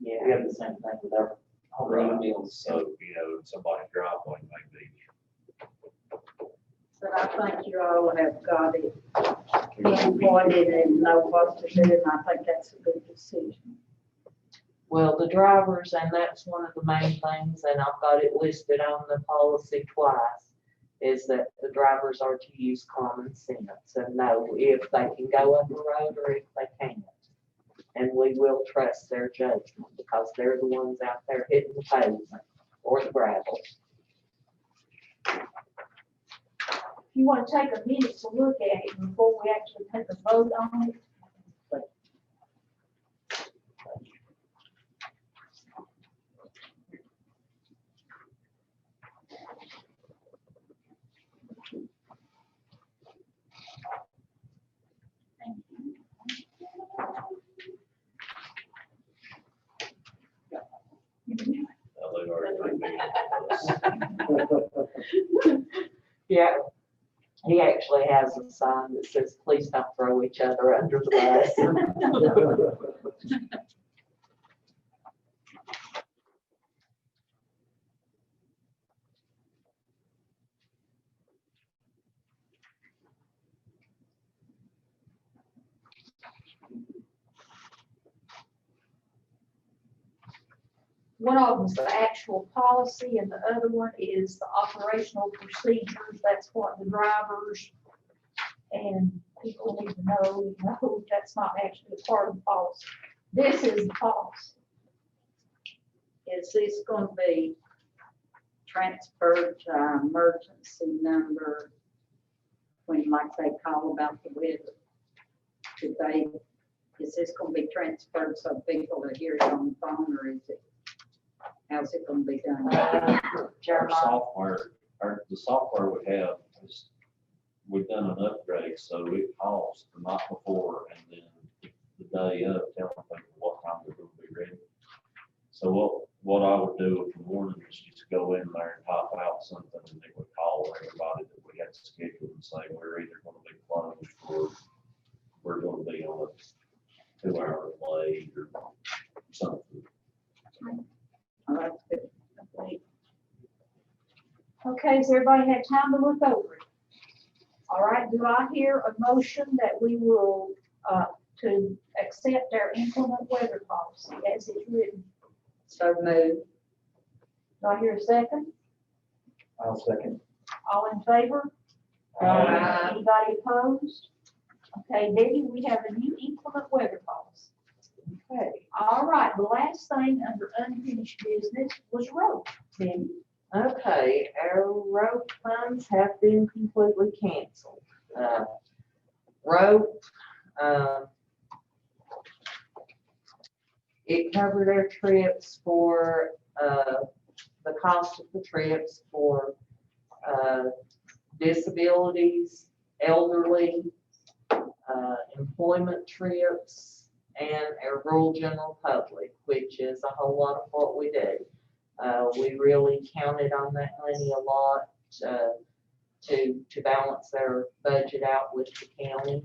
Speaker 9: We
Speaker 6: Yeah,
Speaker 9: have the same thing with our home
Speaker 15: Right.
Speaker 9: meals.
Speaker 15: So, you know, somebody's driveway may be.
Speaker 8: But I think you all have got it pinpointed and know what to do, and I think that's a good decision.
Speaker 6: well, the drivers, and that's one of the main things, and I've got it listed on the policy twice, is that the drivers are to use common sense and know if they can go up the road or if they can't. And we will trust their judgment because they're the ones out there hitting the pavement or the gravel.
Speaker 1: If you want to take a minute to look at it before we actually take a vote on it.
Speaker 15: They've already made me.
Speaker 6: Yeah, he actually has a sign that says, please don't throw each other under the bus.
Speaker 1: One of them is the actual policy and the other one is the operational procedures. That's what the drivers and people need to know, that's not actually a part of the policy. This is the policy.
Speaker 8: Is this gonna be transferred to our emergency number when, like, they call about the weather? Is this gonna be transferred so people will hear it on the phone, or is it, how's it gonna be done?
Speaker 15: Our
Speaker 6: Jeremiah,
Speaker 15: software, the software we have is, we've done an upgrade, so it calls the night before and then the day of, telling people what time they're gonna be ready. So what I would do in the morning is just go in there and type out something, and it would call everybody that we had scheduled and say, we're either gonna be closed or we're gonna be on a 2-hour delay or something.
Speaker 8: Oh, that's good. Okay.
Speaker 1: Okay, has everybody had time to look over it? All right, do I hear a motion that we will, to accept our inclement weather policy as it's written?
Speaker 8: So moved.
Speaker 1: Do I hear a second?
Speaker 12: I'll second.
Speaker 1: All in favor?
Speaker 8: Aye.
Speaker 1: Anybody opposed? Okay, Debbie, we have a new inclement weather policy.
Speaker 6: okay.
Speaker 1: All right, the last thing under unfinished business was road. Debbie,
Speaker 6: Okay, our road funds have been completely canceled. Road, it covered our trips for, the cost of the trips for, disabilities, elderly, employment trips, and our rural general public, which is a whole lot of what we do. We really counted on that money a lot, to balance their budget out with the county.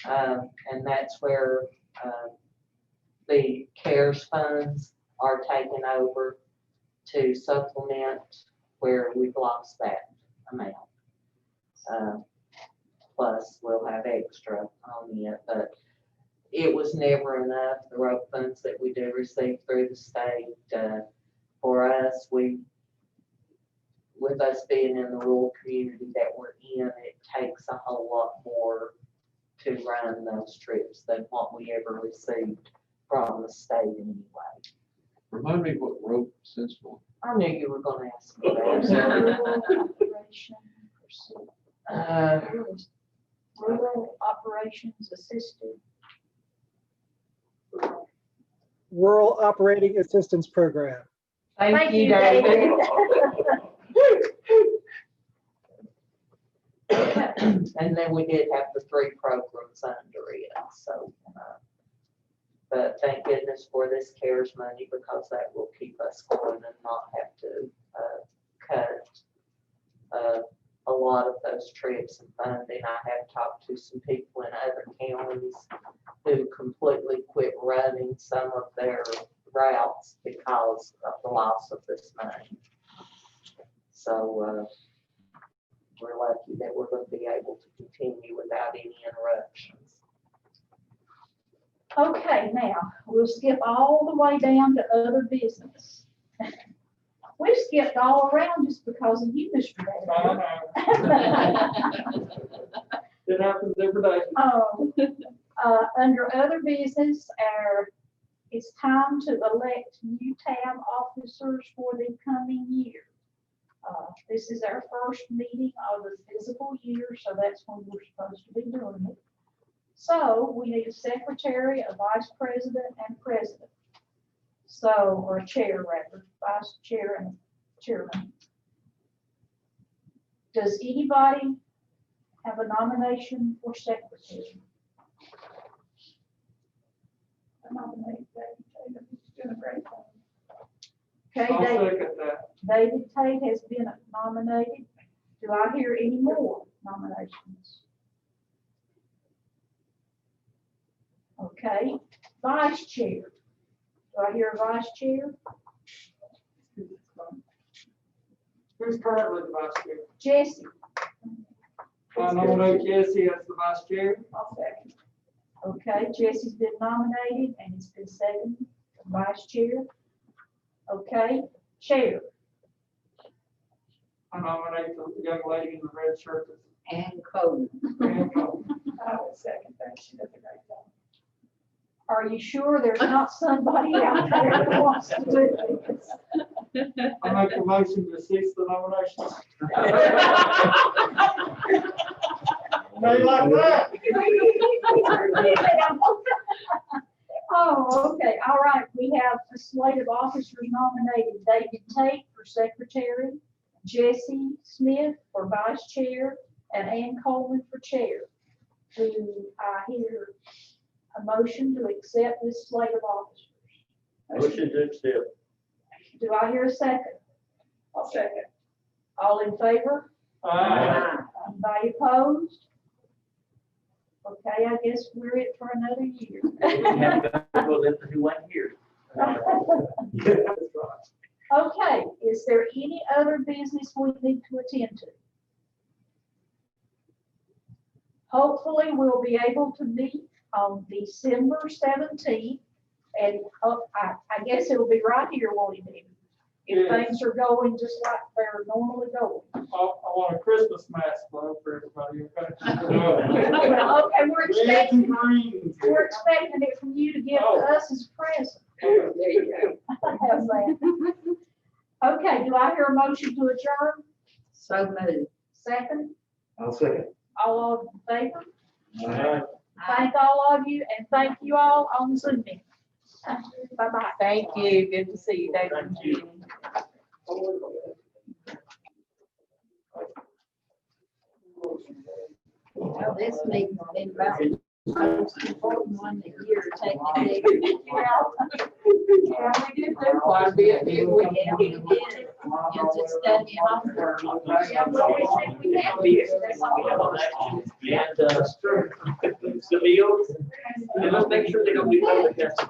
Speaker 6: And that's where, the CARES funds are taken over to supplement where we've lost that amount. Plus, we'll have extra on it, but it was never enough. The road funds that we do receive through the state, for us, with us being in the rural community that we're in, it takes a whole lot more to run those trips than what we ever received from the state anyway.
Speaker 7: Remind me what road stands for.
Speaker 6: I knew you were gonna ask me that.
Speaker 1: Rural operations assisted.
Speaker 13: Rural Operating Assistance Program.
Speaker 6: Thank you, David. And then we did have the 3 programs under it, so, But thank goodness for this CARES money, because that will keep us going and not have to cut a lot of those trips and funding. I have talked to some people in other counties who completely quit running some of their routes because of the loss of this money. So we're lucky that we're going to be able to continue without any interruptions.
Speaker 1: Okay, now, we'll skip all the way down to other business. We skipped all around just because of you, Mr. David.
Speaker 16: It happens every day.
Speaker 1: Under other business, it's time to elect new tab officers for the coming year. This is our first meeting of the fiscal year, so that's when we're supposed to be doing it. So we need a secretary, a vice president, and president. So, or a chair rather, vice chair and chairman. Does anybody have a nomination for secretary? I nominate David Tatum. He's doing a great job. Okay,
Speaker 16: I'll
Speaker 1: David.
Speaker 16: second that.
Speaker 1: David Tate has been nominated. Do I hear any more nominations? Okay, vice chair. Do I hear a vice chair?
Speaker 16: Who's currently the vice chair?
Speaker 1: Jesse.
Speaker 16: I nominate Jesse as the vice chair.
Speaker 1: I'll second. Okay, Jesse's been nominated and it's been seconded for vice chair. Okay, chair.
Speaker 16: I nominate the young lady in the red shirt.
Speaker 8: And Cole.
Speaker 16: And Cole.
Speaker 1: I would second that. She does a great job. Are you sure there's not somebody out there that wants to do this?
Speaker 16: I make a motion to cease the nomination. Maybe like that.
Speaker 1: Oh, okay, all right, we have a slate of officers nominated: David Tate for secretary, Jesse Smith for vice chair, and Ann Coleman for chair. Do I hear a motion to accept this slate of officers?
Speaker 4: Motion to accept.
Speaker 1: Do I hear a second?
Speaker 16: I'll second.
Speaker 1: All in favor? Anybody opposed? Okay, I guess we're it for another year.
Speaker 9: We have to go live for who wasn't here.
Speaker 1: Okay, is there any other business we need to attend to? Hopefully, we'll be able to meet on December 17th, and I guess it'll be right here, won't it be? If things are going just like they're normally going.
Speaker 16: I want a Christmas mask though for everybody.
Speaker 1: Well, okay, we're expecting it from you to give to us as a present.
Speaker 8: There you go.
Speaker 1: How's that? Okay, do I hear a motion to adjourn?
Speaker 8: So moved.
Speaker 1: Second?
Speaker 12: I'll second.
Speaker 1: All in favor?
Speaker 4: Aye.
Speaker 1: Thank all of you, and thank you all on Zoom. Bye-bye.
Speaker 6: Thank you. Good to see you, David.
Speaker 4: Thank you.
Speaker 8: Well, this meeting's been about the most important one that you're taking.
Speaker 1: Yeah, we did do quite a bit, didn't we?
Speaker 8: Yeah, we did. You're just studying on.
Speaker 1: Yeah, well, we think we have this. That's all.
Speaker 9: And the meals, and let's make sure they don't be public testing.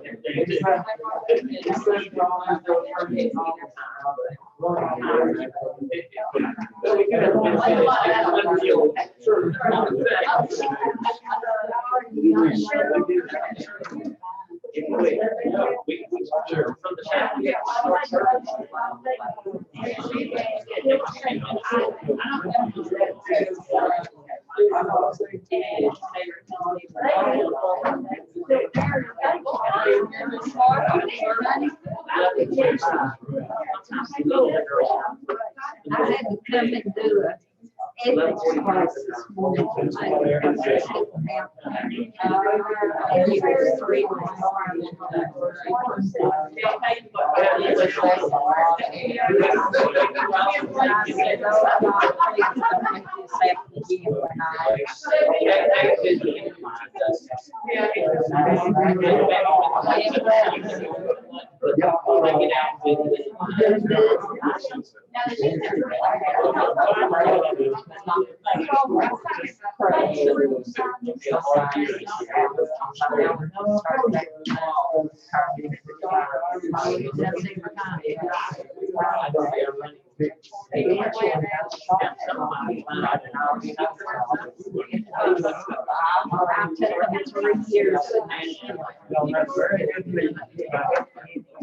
Speaker 9: From the chat, we
Speaker 8: I had to come and do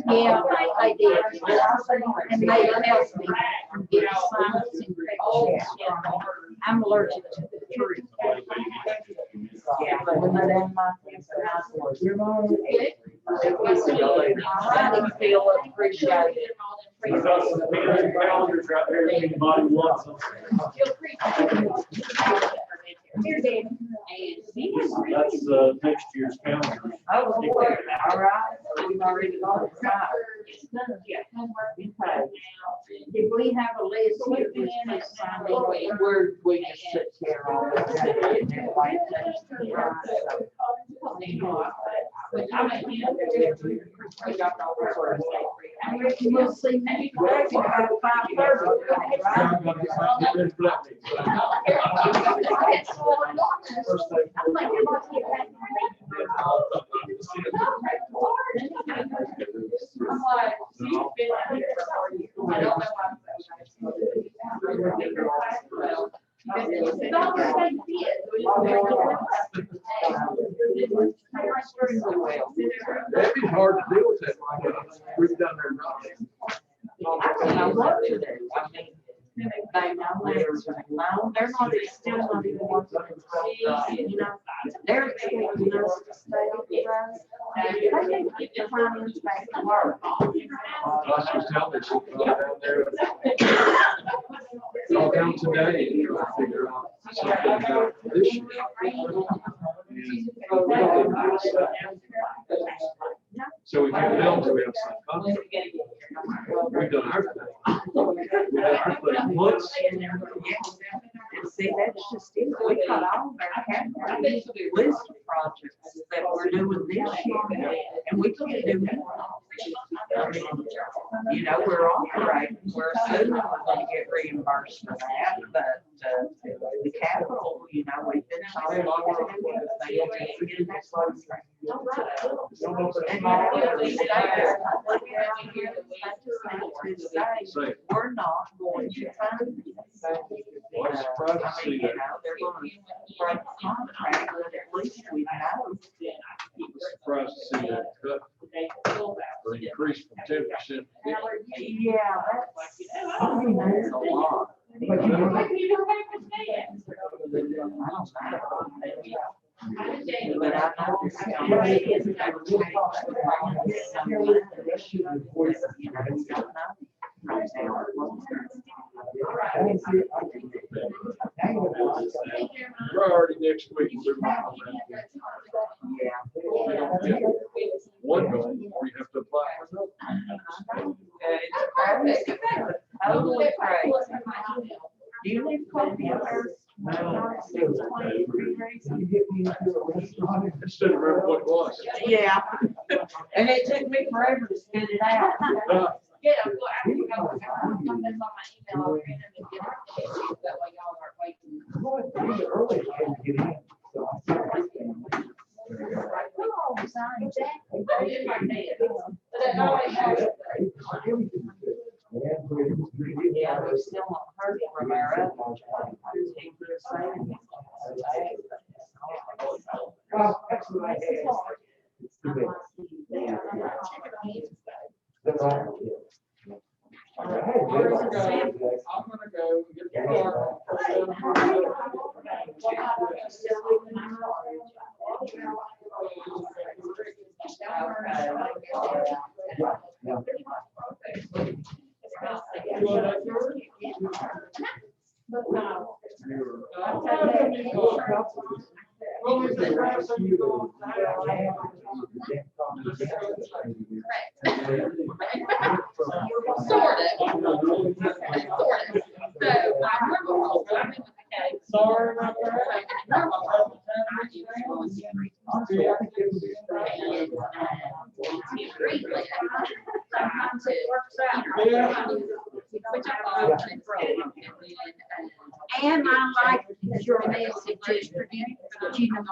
Speaker 8: Yeah, I did. And they helped me get sinus infection. I'm allergic to the tree. Yeah, but when they're in my face, I didn't feel appreciated.
Speaker 15: I've got some calendars right there, if anybody wants them.
Speaker 8: Here, Dave.
Speaker 15: That's, next year's calendar.
Speaker 6: Oh, all right, we've already got it signed.
Speaker 8: Did we have a list here?
Speaker 6: We just sit here all day and then wait
Speaker 8: We'll see maybe about 5:30.
Speaker 7: That'd be hard to deal with that. We've done their job.
Speaker 6: I want to do. I mean, they know they're not, still not even working. You know, they're expecting us to stay with us. They need to get their finance back to work.
Speaker 7: I was just telling her, she'll go down there. I'll come today and try to figure out something about this year. So we can build, we have some contract. We've done our thing. We have our thing once.
Speaker 6: And see, that's just it. We got all of our capital list of projects that we're doing this year, and we can't do more. I mean, you know, we're operating, we're assuming we're gonna get reimbursed for that, but, the capital, you know, we've been talking about it. We're not going to fund this.
Speaker 7: Well, I'm surprised to see that.
Speaker 6: They're going to break contract, but at least we know.
Speaker 7: I'm surprised to see that cut. Or increase from 10%.
Speaker 6: Yeah, that's a lot. But I don't know. But I know this company is never changed the
Speaker 7: We're already next week.
Speaker 6: Yeah.
Speaker 7: One going, or you have to apply for
Speaker 6: It's totally crazy. Do you live close to yours?
Speaker 7: Instead of remember what it was.
Speaker 6: Yeah. And it took me forever to spit it out.
Speaker 10: Yeah, well, I think I was, that's on my email, I'll print them and get them, that way y'all aren't waiting.
Speaker 6: Yeah, we still not heard from our other.
Speaker 12: That's what I
Speaker 16: I'm gonna go and get the car.
Speaker 2: Sort of. Sort of. So I remember, okay.
Speaker 16: Sorry about
Speaker 8: And I like your message, you know,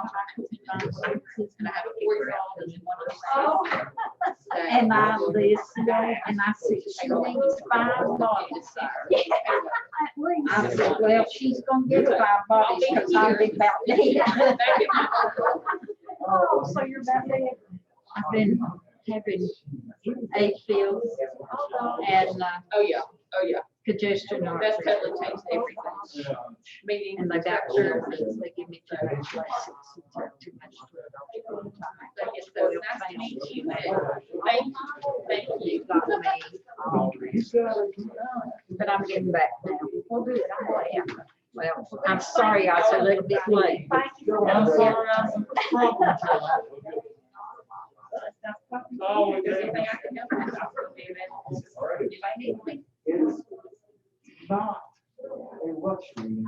Speaker 8: and I listen, and I said, she needs 5 bodies. I said, well, she's gonna get 5 bodies, because I'll be about dead.
Speaker 1: Oh, so you're about dead.
Speaker 8: I've been having AFib and
Speaker 2: Oh, yeah, oh, yeah.
Speaker 8: congestion.
Speaker 2: That's totally changed everything. Meeting.
Speaker 8: And they got services, they give me too much lessons. Too much.
Speaker 2: Like, it's so nice to meet you. Thank you.
Speaker 8: Got me. But I'm getting back now. Well, good, I'm glad. Well, I'm sorry I was a little bit late.
Speaker 16: I'm sorry, I'm
Speaker 2: Oh, is there anything I can help you with? If I need anything.
Speaker 12: It's not a luxury